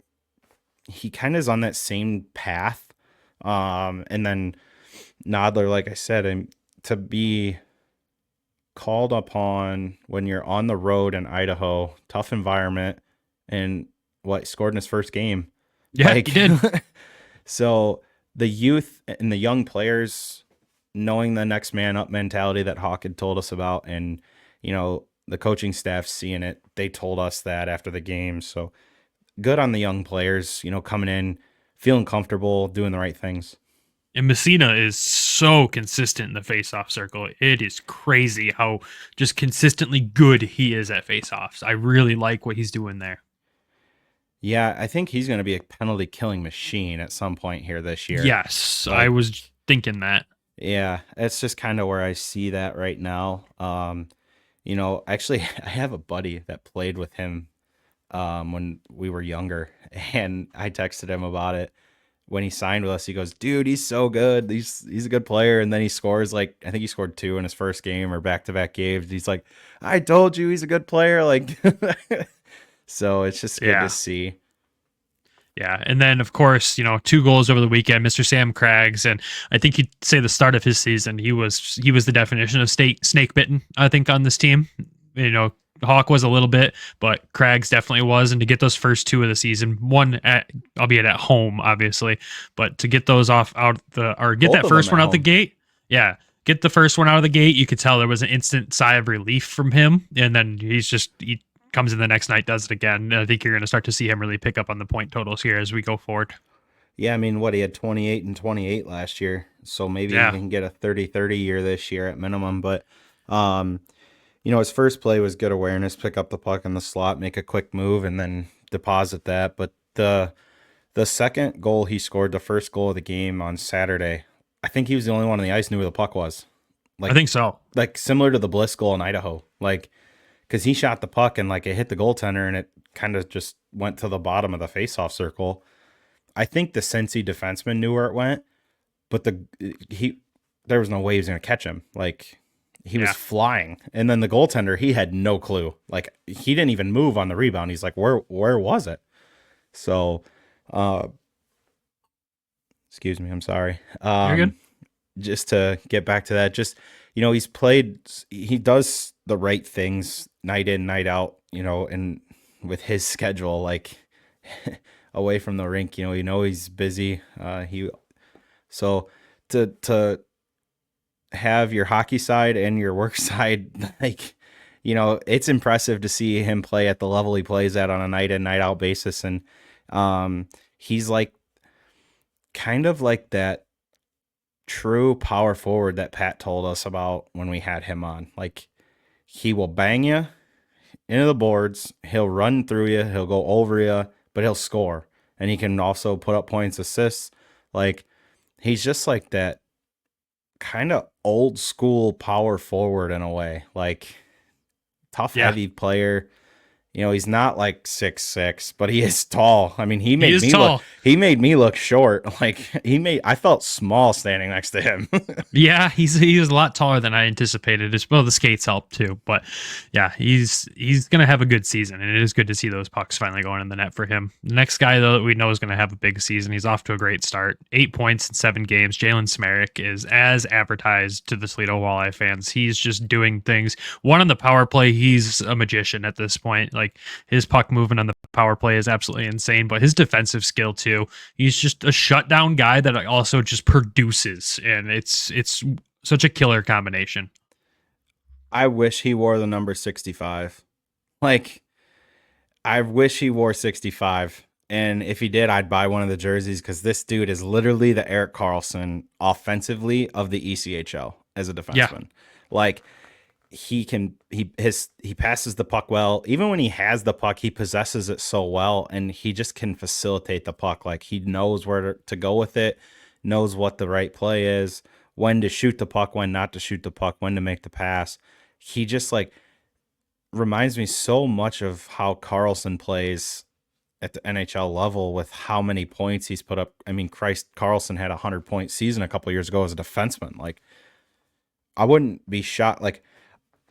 is on that same path. And then Nodler, like I said, to be called upon when you're on the road in Idaho, tough environment, and scored in his first game. Yeah, he did. So the youth and the young players knowing the next man up mentality that Hawk had told us about, and the coaching staff seeing it, they told us that after the game. So good on the young players, coming in, feeling comfortable, doing the right things. And Messina is so consistent in the face-off circle. It is crazy how just consistently good he is at face-offs. I really like what he's doing there. Yeah, I think he's going to be a penalty killing machine at some point here this year. Yes, I was thinking that. Yeah, it's just kind of where I see that right now. Actually, I have a buddy that played with him when we were younger, and I texted him about it. When he signed with us, he goes, dude, he's so good. He's a good player. And then he scores, I think he scored 2 in his first game or back-to-back games. He's like, I told you he's a good player. So it's just good to see. Yeah. And then, of course, 2 goals over the weekend, Mr. Sam Craggs. And I think you'd say the start of his season, he was the definition of snake bitten, I think, on this team. Hawk was a little bit, but Craggs definitely was. And to get those first 2 of the season, one albeit at home, obviously, but to get those get that first one out the gate. Yeah. Get the first one out of the gate. You could tell there was an instant sigh of relief from him. And then he comes in the next night, does it again. And I think you're going to start to see him really pick up on the point totals here as we go forward. Yeah. I mean, he had 28 and 28 last year. So maybe he can get a 30-30 year this year at minimum. But, his first play was good awareness, pick up the puck in the slot, make a quick move, and then deposit that. But the second goal he scored, the first goal of the game on Saturday, I think he was the only one on the ice knew where the puck was. I think so. Similar to the Bliss goal in Idaho. Because he shot the puck and it hit the goaltender and it kind of just went to the bottom of the faceoff circle. I think the Cincy defenseman knew where it went, but there was no way he was going to catch him. He was flying. And then the goaltender, he had no clue. He didn't even move on the rebound. He's like, where was it? So, excuse me, I'm sorry. You're good. Just to get back to that, he does the right things night in, night out, and with his schedule, away from the rink, he's busy. So to have your hockey side and your work side, it's impressive to see him play at the level he plays at on a night in, night out basis. And he's kind of like that true power forward that Pat told us about when we had him on. He will bang you into the boards, he'll run through you, he'll go over you, but he'll score. And he can also put up points, assists. He's just that kind of old school power forward in a way. Tough, heavy player. He's not 6'6", but he is tall. I mean, he made me look short. I felt small standing next to him. Yeah, he's a lot taller than I anticipated. The skates help too, but yeah, he's gonna have a good season, and it is good to see those pucks finally going in the net for him. The next guy though that we know is gonna have a big season. He's off to a great start. 8 points in 7 games. Jalen Smerrick is as advertised to the Toledo Walleye fans. He's just doing things. One on the power play, he's a magician at this point. His puck movement on the power play is absolutely insane, but his defensive skill too. He's just a shutdown guy that also just produces, and it's such a killer combination. I wish he wore the number 65. Like, I wish he wore 65. And if he did, I'd buy one of the jerseys because this dude is literally the Erik Karlsson offensively of the ECHL as a defenseman. Yeah. Like, he passes the puck well. Even when he has the puck, he possesses it so well, and he just can facilitate the puck. Like, he knows where to go with it, knows what the right play is, when to shoot the puck, when not to shoot the puck, when to make the pass. He just like reminds me so much of how Karlsson plays at the NHL level with how many points he's put up. I mean, Christ, Karlsson had a 100-point season a couple of years ago as a defenseman. Like, I wouldn't be shocked. Like,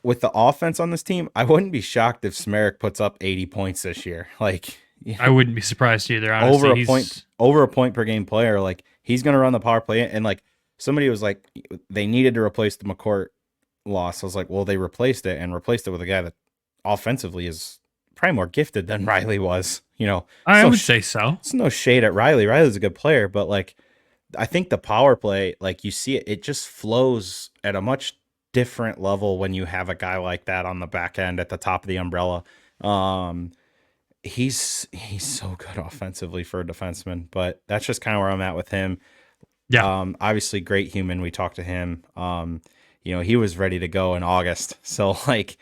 with the offense on this team, I wouldn't be shocked if Smerik puts up 80 points this year. Like, I wouldn't be surprised either. Honestly, over a point per game player. Like, he's going to run the power play. And like, somebody was like, they needed to replace the McCourt loss. I was like, well, they replaced it with a guy that offensively is probably more gifted than Riley was. You know, I would say so. It's no shade at Riley. Riley's a good player, but like, I think the power play, like, you see it just flows at a much different level when you have a guy like that on the back end at the top of the umbrella. He's so good offensively for a defenseman, but that's just kind of where I'm at with him. Yeah. Obviously great human. We talked to him. He was ready to go in August. So like,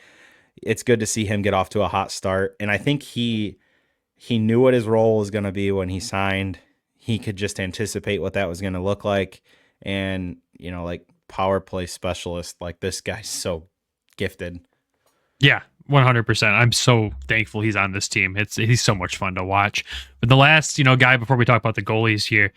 it's good to see him get off to a hot start. And I think he knew what his role was going to be when he signed. He could just anticipate what that was going to look like. And, like, power play specialist, like, this guy's so gifted. Yeah, 100%. I'm so thankful he's on this team. He's so much fun to watch. But the last, guy before we talk about the goalies here,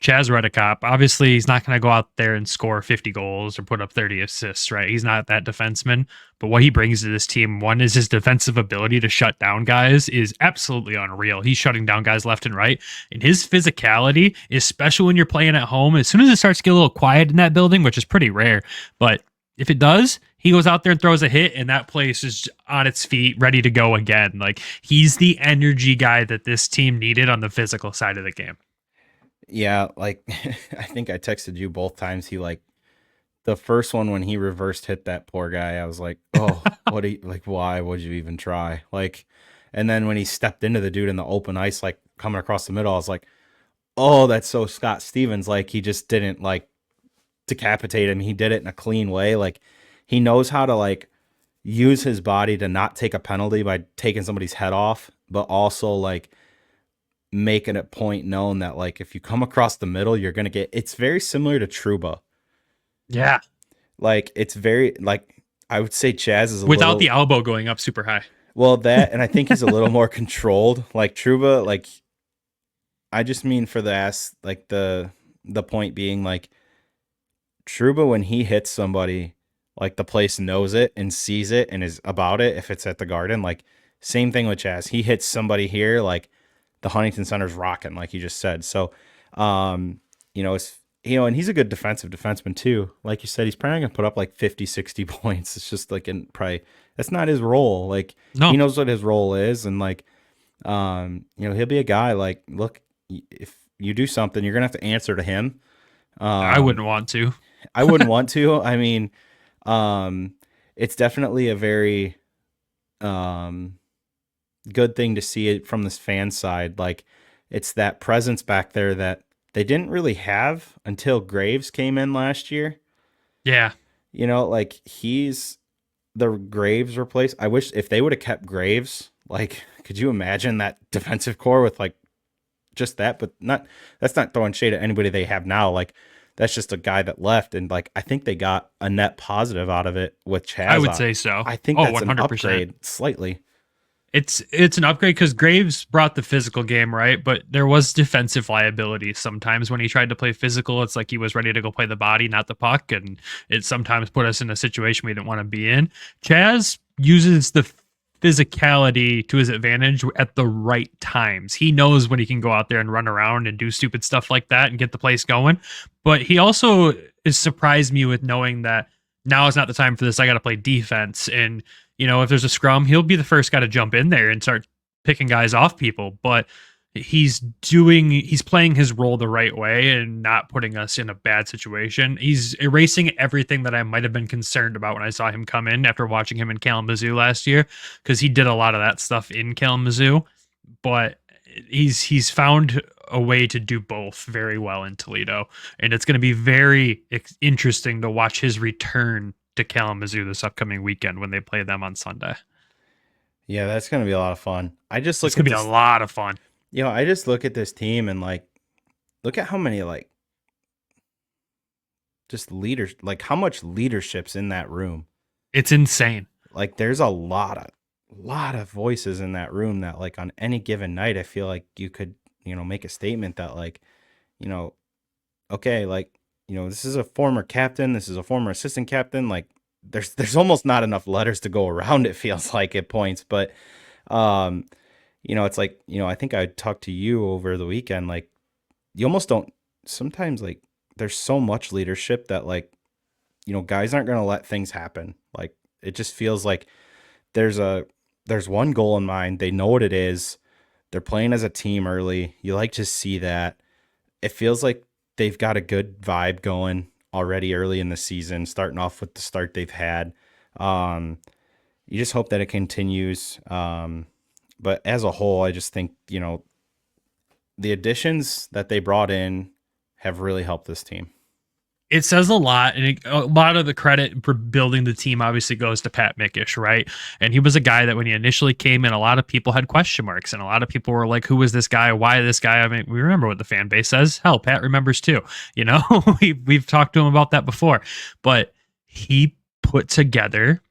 Chaz Redekop, obviously he's not going to go out there and score 50 goals or put up 30 assists, right? He's not that defenseman. But what he brings to this team, one is his defensive ability to shut down guys is absolutely unreal. He's shutting down guys left and right. And his physicality, especially when you're playing at home, as soon as it starts to get a little quiet in that building, which is pretty rare, but if it does, he goes out there and throws a hit, and that place is on its feet, ready to go again. Like, he's the energy guy that this team needed on the physical side of the game. Yeah, like, I think I texted you both times. He, like, the first one when he reversed hit that poor guy, I was like, oh, why would you even try? Like, and then when he stepped into the dude in the open ice, like, coming across the middle, I was like, oh, that's so Scott Stevens. Like, he just didn't, like, decapitate him. He did it in a clean way. Like, he knows how to, like, use his body to not take a penalty by taking somebody's head off, but also, like, making a point known that, like, if you come across the middle, you're going to get, it's very similar to Trouba. Yeah. Like, it's very, like, I would say Chaz is without the elbow going up super high. Well, that, and I think he's a little more controlled. Like, Trouba, like, I just mean for the ass, like, the point being, like, Trouba, when he hits somebody, like, the place knows it and sees it and is about it if it's at the Garden. Like, same thing with Chaz. He hits somebody here, like, the Huntington Center's rocking, like you just said. So, it's, and he's a good defensive defenseman too. Like you said, he's probably going to put up like 50, 60 points. It's just like, that's not his role. Like, no. He knows what his role is. And like, he'll be a guy, like, look, if you do something, you're going to have to answer to him. I wouldn't want to. I wouldn't want to. I mean, it's definitely a very, good thing to see it from this fan side. Like, it's that presence back there that they didn't really have until Graves came in last year. Yeah. Like, he's the Graves replace. I wish if they would have kept Graves, like, could you imagine that defensive core with like just that? But that's not throwing shade at anybody they have now. Like, that's just a guy that left. And like, I think they got a net positive out of it with Chaz. I would say so. I think that's 100%. An upgrade slightly. It's an upgrade because Graves brought the physical game, right? But there was defensive liability sometimes when he tried to play physical. It's like he was ready to go play the body, not the puck, and it sometimes put us in a situation we didn't want to be in. Chaz uses the physicality to his advantage at the right times. He knows when he can go out there and run around and do stupid stuff like that and get the place going. But he also has surprised me with knowing that now is not the time for this. I got to play defense. And if there's a scrum, he'll be the first guy to jump in there and start picking guys off people. But, he's playing his role the right way and not putting us in a bad situation. He's erasing everything that I might have been concerned about when I saw him come in after watching him in Kalamazoo last year, because he did a lot of that stuff in Kalamazoo, but he's found a way to do both very well in Toledo, and it's going to be very interesting to watch his return to Kalamazoo this upcoming weekend when they play them on Sunday. Yeah, that's going to be a lot of fun. I just look It's going to be a lot of fun. I just look at this team and like, look at how many like just leaders, like how much leadership's in that room. It's insane. Like there's a lot of voices in that room that like on any given night, I feel like you could, make a statement that like, okay, like, this is a former captain, this is a former assistant captain. Like there's almost not enough letters to go around, it feels like at points, but it's like, I think I talked to you over the weekend, like you almost don't sometimes, like there's so much leadership that like, guys aren't going to let things happen. Like it just feels like there's one goal in mind. They know what it is. They're playing as a team early. You like to see that. It feels like they've got a good vibe going already early in the season, starting off with the start they've had. You just hope that it continues. But as a whole, I just think, the additions that they brought in have really helped this team. It says a lot, and a lot of the credit for building the team obviously goes to Pat Mickish, right? And he was a guy that when he initially came in, a lot of people had question marks, and a lot of people were like, who is this guy? Why this guy? I mean, we remember what the fan base says. Hell, Pat remembers too. We've talked to him about that before, but he put together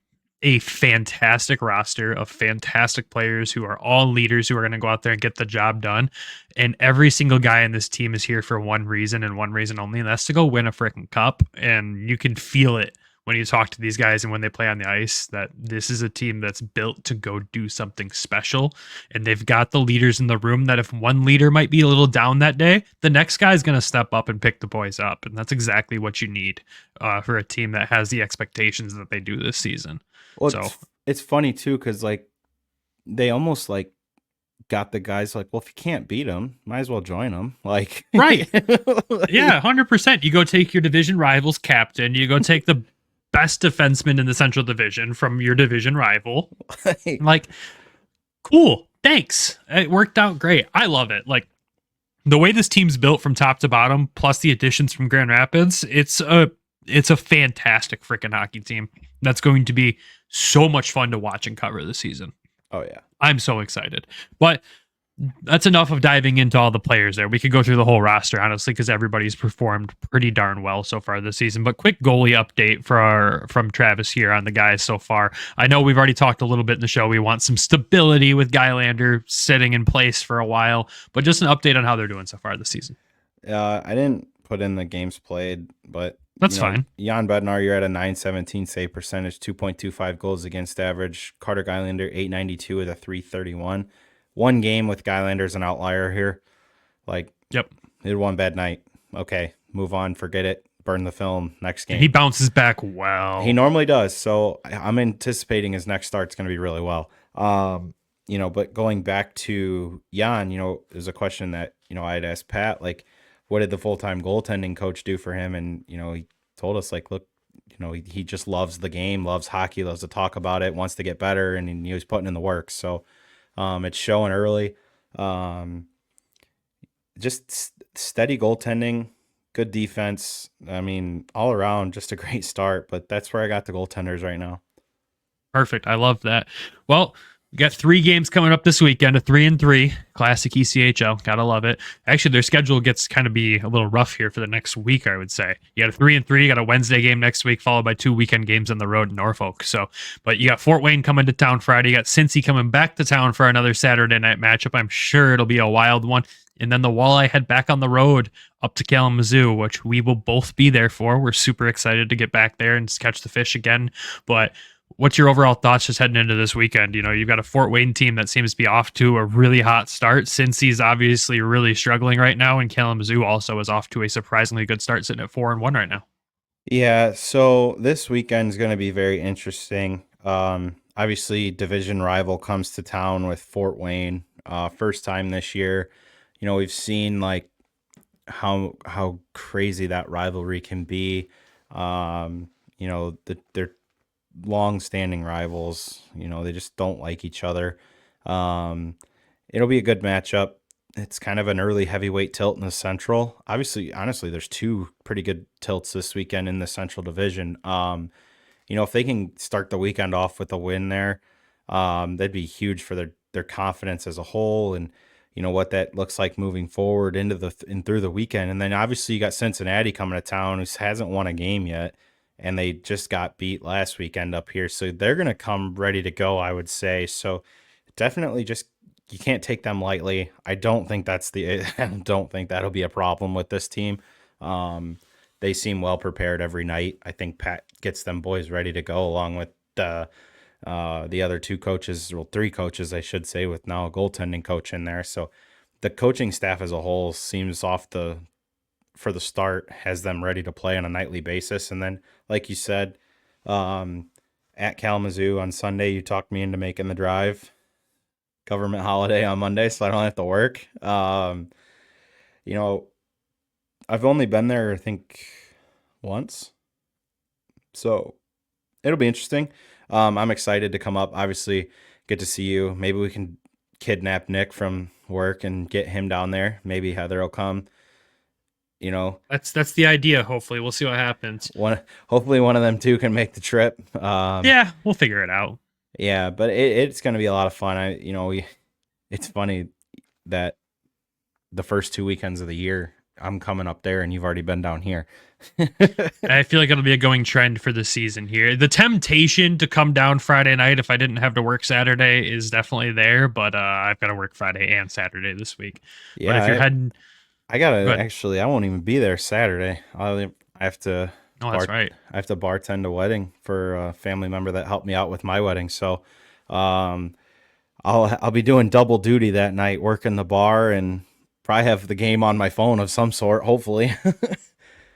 a fantastic roster of fantastic players who are all leaders who are going to go out there and get the job done. And every single guy in this team is here for one reason and one reason only, and that's to go win a freaking cup. And you can feel it when you talk to these guys and when they play on the ice that this is a team that's built to go do something special. And they've got the leaders in the room that if one leader might be a little down that day, the next guy is going to step up and pick the boys up. And that's exactly what you need for a team that has the expectations that they do this season. Well, So it's funny too, because like they almost like got the guys like, well, if you can't beat them, might as well join them. Like, right. Yeah, 100%. You go take your division rival's captain. You go take the best defenseman in the Central Division from your division rival. Like, cool. Thanks. It worked out great. I love it. Like, the way this team's built from top to bottom, plus the additions from Grand Rapids, it's a fantastic freaking hockey team that's going to be so much fun to watch and cover this season. Oh yeah, I'm so excited. But that's enough of diving into all the players there. We could go through the whole roster, honestly, because everybody's performed pretty darn well so far this season. But quick goalie update from Travis here on the guys so far. I know we've already talked a little bit in the show. We want some stability with Gylander sitting in place for a while, but just an update on how they're doing so far this season. I didn't put in the games played, but that's fine. Jan Bednar, you're at a .917 save percentage, 2.25 goals against average. Carter Gylander, .892 with a .331. One game with Gylander as an outlier here. Like, yep, he had one bad night. Okay, move on, forget it, burn the film. Next game, he bounces back well. He normally does. So I'm anticipating his next start's going to be really well. But going back to Jan, there's a question that I'd asked Pat, like, what did the full-time goaltending coach do for him? And he told us, like, look, he just loves the game, loves hockey, loves to talk about it, wants to get better, and he was putting in the work. So it's showing early. Just steady goaltending, good defense. I mean, all around, just a great start. But that's where I got the goaltenders right now. Perfect. I love that. Well, we got 3 games coming up this weekend, a 3-3 classic ECHL. Gotta love it. Actually, their schedule gets kind of be a little rough here for the next week, I would say. You got a 3-3, you got a Wednesday game next week, followed by 2 weekend games on the road in Norfolk. So, but you got Fort Wayne coming to town Friday. You got Cincy coming back to town for another Saturday night matchup. I'm sure it'll be a wild one. And then the Walleye head back on the road up to Kalamazoo, which we will both be there for. We're super excited to get back there and catch the fish again. But what's your overall thoughts just heading into this weekend? You've got a Fort Wayne team that seems to be off to a really hot start. Cincy's obviously really struggling right now, and Kalamazoo also is off to a surprisingly good start, sitting at 4-1 right now. Yeah, so this weekend is going to be very interesting. Obviously, division rival comes to town with Fort Wayne. First time this year. we've seen like how crazy that rivalry can be. They're long-standing rivals. They just don't like each other. It'll be a good matchup. It's kind of an early heavyweight tilt in the Central. Obviously, honestly, there's two pretty good tilts this weekend in the Central Division. If they can start the weekend off with a win there, that'd be huge for their confidence as a whole, and what that looks like moving forward and through the weekend. And then obviously you got Cincinnati coming to town, who hasn't won a game yet, and they just got beat last weekend up here, so they're gonna come ready to go, I would say. So definitely, just you can't take them lightly. I don't think that'll be a problem with this team. They seem well prepared every night. I think Pat gets them boys ready to go, along with the other two coaches, well, three coaches, I should say, with now a goaltending coach in there. So the coaching staff as a whole seems for the start, has them ready to play on a nightly basis. And then, like you said, at Kalamazoo on Sunday, you talked me into making the drive. Government holiday on Monday, so I don't have to work. I've only been there, I think, once. So it'll be interesting. I'm excited to come up. Obviously, get to see you. Maybe we can kidnap Nick from work and get him down there. Maybe Heather will come. That's the idea. Hopefully, we'll see what happens. Hopefully one of them two can make the trip. Yeah, we'll figure it out. Yeah, but it's going to be a lot of fun. It's funny that the first 2 weekends of the year, I'm coming up there and you've already been down here. I feel like it'll be a going trend for the season here. The temptation to come down Friday night if I didn't have to work Saturday is definitely there, but I've got to work Friday and Saturday this week. Yeah, but if you're heading... I won't even be there Saturday. I have to... Oh, that's right. I have to bartend a wedding for a family member that helped me out with my wedding. So I'll be doing double duty that night, working the bar, and probably have the game on my phone of some sort, hopefully.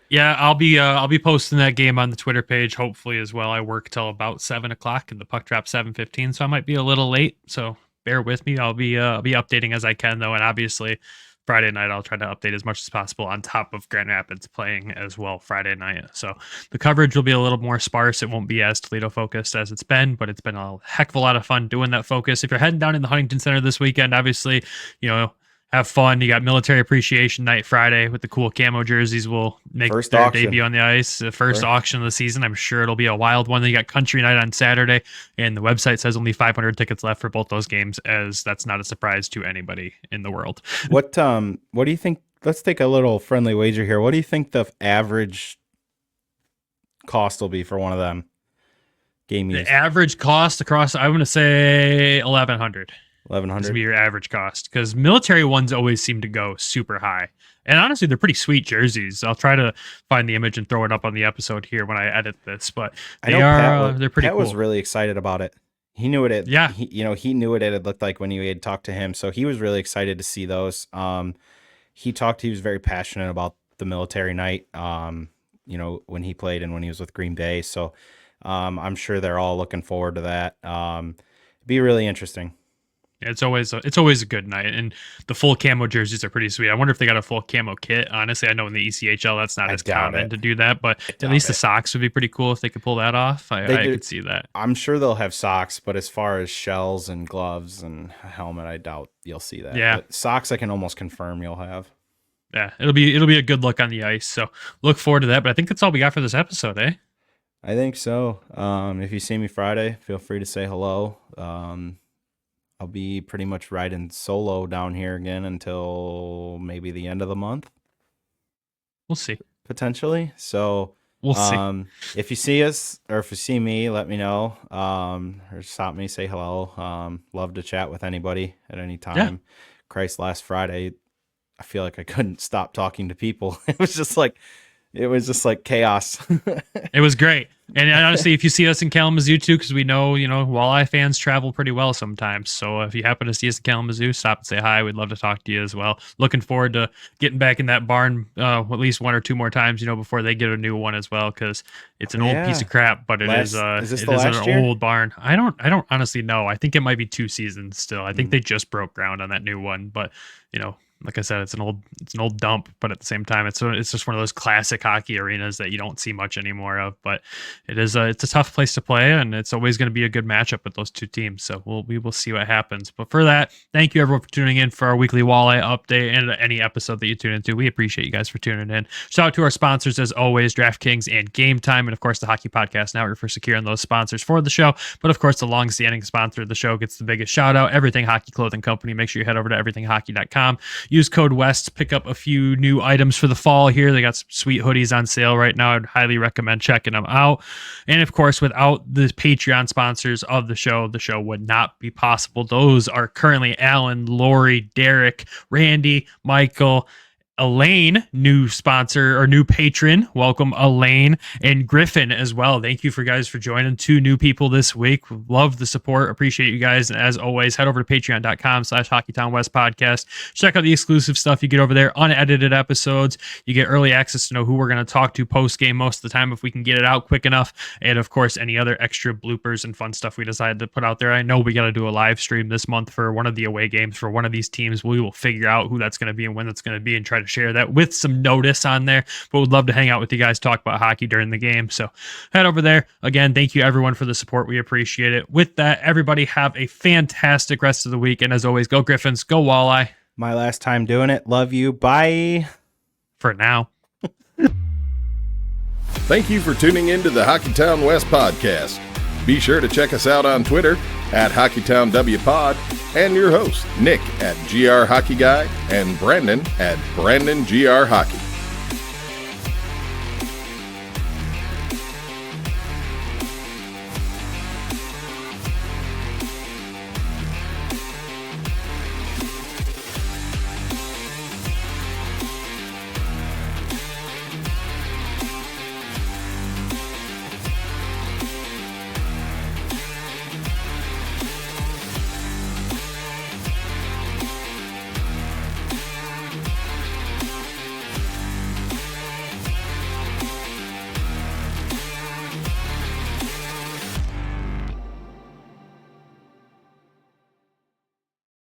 Yeah, I'll be posting that game on the Twitter page, hopefully, as well. I work till about 7:00 and the puck drops 7:15, so I might be a little late. So bear with me. I'll be updating as I can, though, and obviously Friday night, I'll try to update as much as possible on top of Grand Rapids playing as well Friday night. So the coverage will be a little more sparse. It won't be as Toledo focused as it's been, but it's been a heck of a lot of fun doing that focus. If you're heading down in the Huntington Center this weekend, obviously, have fun. You got Military Appreciation Night Friday with the cool camo jerseys will make their debut on the ice. The first auction of the season. I'm sure it'll be a wild one. Then you got Country Night on Saturday, and the website says only 500 tickets left for both those games, as that's not a surprise to anybody in the world. What do you think? Let's take a little friendly wager here. What do you think the average cost will be for one of them game use? The average cost across, I'm going to say 1,100. 1,100 to be your average cost, because military ones always seem to go super high, and honestly they're pretty sweet jerseys. I'll try to find the image and throw it up on the episode here when I edit this, but they're pretty Pat cool. Was really excited about it. He knew what it he knew what it had looked like when he had talked to him, so he was really excited to see those. He was very passionate about the military night when he played and when he was with Green Bay, so I'm sure they're all looking forward to that. It'd be really interesting. It's always a good night, and the full camo jerseys are pretty sweet. I wonder if they got a full camo kit. Honestly, I know in the ECHL that's not as common to do that, but at least the socks would be pretty cool if they could pull that off. I could see that. I'm sure they'll have socks, but as far as shells and gloves and a helmet, I doubt you'll see that. Yeah, but socks I can almost confirm you'll have. Yeah, it'll be a good look on the ice. So look forward to that. But I think that's all we got for this episode, eh? I think so. If you see me Friday, feel free to say hello. I'll be pretty much riding solo down here again until maybe the end of the month. We'll see. Potentially. So we'll see. If you see us or if you see me, let me know. Or stop me, say hello. Love to chat with anybody at any time. Yeah. Christ, last Friday, I feel like I couldn't stop talking to people. It was just like chaos. It was great. And honestly, if you see us in Kalamazoo too, because we know, walleye fans travel pretty well sometimes. So if you happen to see us in Kalamazoo, stop and say hi. We'd love to talk to you as well. Looking forward to getting back in that barn at least one or two more times, before they get a new one as well, because it's an old piece of crap, but it is an old barn. I don't honestly know. I think it might be 2 seasons still. I think they just broke ground on that new one, but like I said, it's an old dump, but at the same time, it's just one of those classic hockey arenas that you don't see much anymore of. But it's a tough place to play, and it's always going to be a good matchup with those two teams. So we will see what happens. But for that, thank you everyone for tuning in for our weekly walleye update and any episode that you tune into. We appreciate you guys for tuning in. Shout out to our sponsors as always, DraftKings and Game Time, and of course the Hockey Podcast Network for securing those sponsors for the show. But of course, the long-standing sponsor of the show gets the biggest shout out, Everything Hockey Clothing Company. Make sure you head over to everythinghockey.com. Use code WEST to pick up a few new items for the fall here. They got some sweet hoodies on sale right now. I'd highly recommend checking them out. And of course, without the Patreon sponsors of the show would not be possible. Those are currently Alan, Lori, Derek, Randy, Michael, Elaine, new sponsor or new patron. Welcome, Elaine, and Griffin as well. Thank you for joining. 2 new people this week. Love the support. Appreciate you guys. And as always, head over to patreon.com/Hockeytown West Podcast. Check out the exclusive stuff you get over there. Unedited episodes. You get early access to know who we're going to talk to post game most of the time if we can get it out quick enough. And of course, any other extra bloopers and fun stuff we decided to put out there. I know we got to do a live stream this month for one of the away games for one of these teams. We will figure out who that's going to be and when that's going to be and try to share that with some notice on there, but would love to hang out with you guys, talk about hockey during the game. So head over there. Again, thank you everyone for the support. We appreciate it. With that, everybody have a fantastic rest of the week. And as always, go Griffins, go Walleye. My last time doing it. Love you. Bye. For now. Thank you for tuning in to the Hockeytown West podcast. Be sure to check us out on Twitter at HockeytownWPod and your host, Nick at GR Hockey Guy and Brandon at Brandon GR Hockey.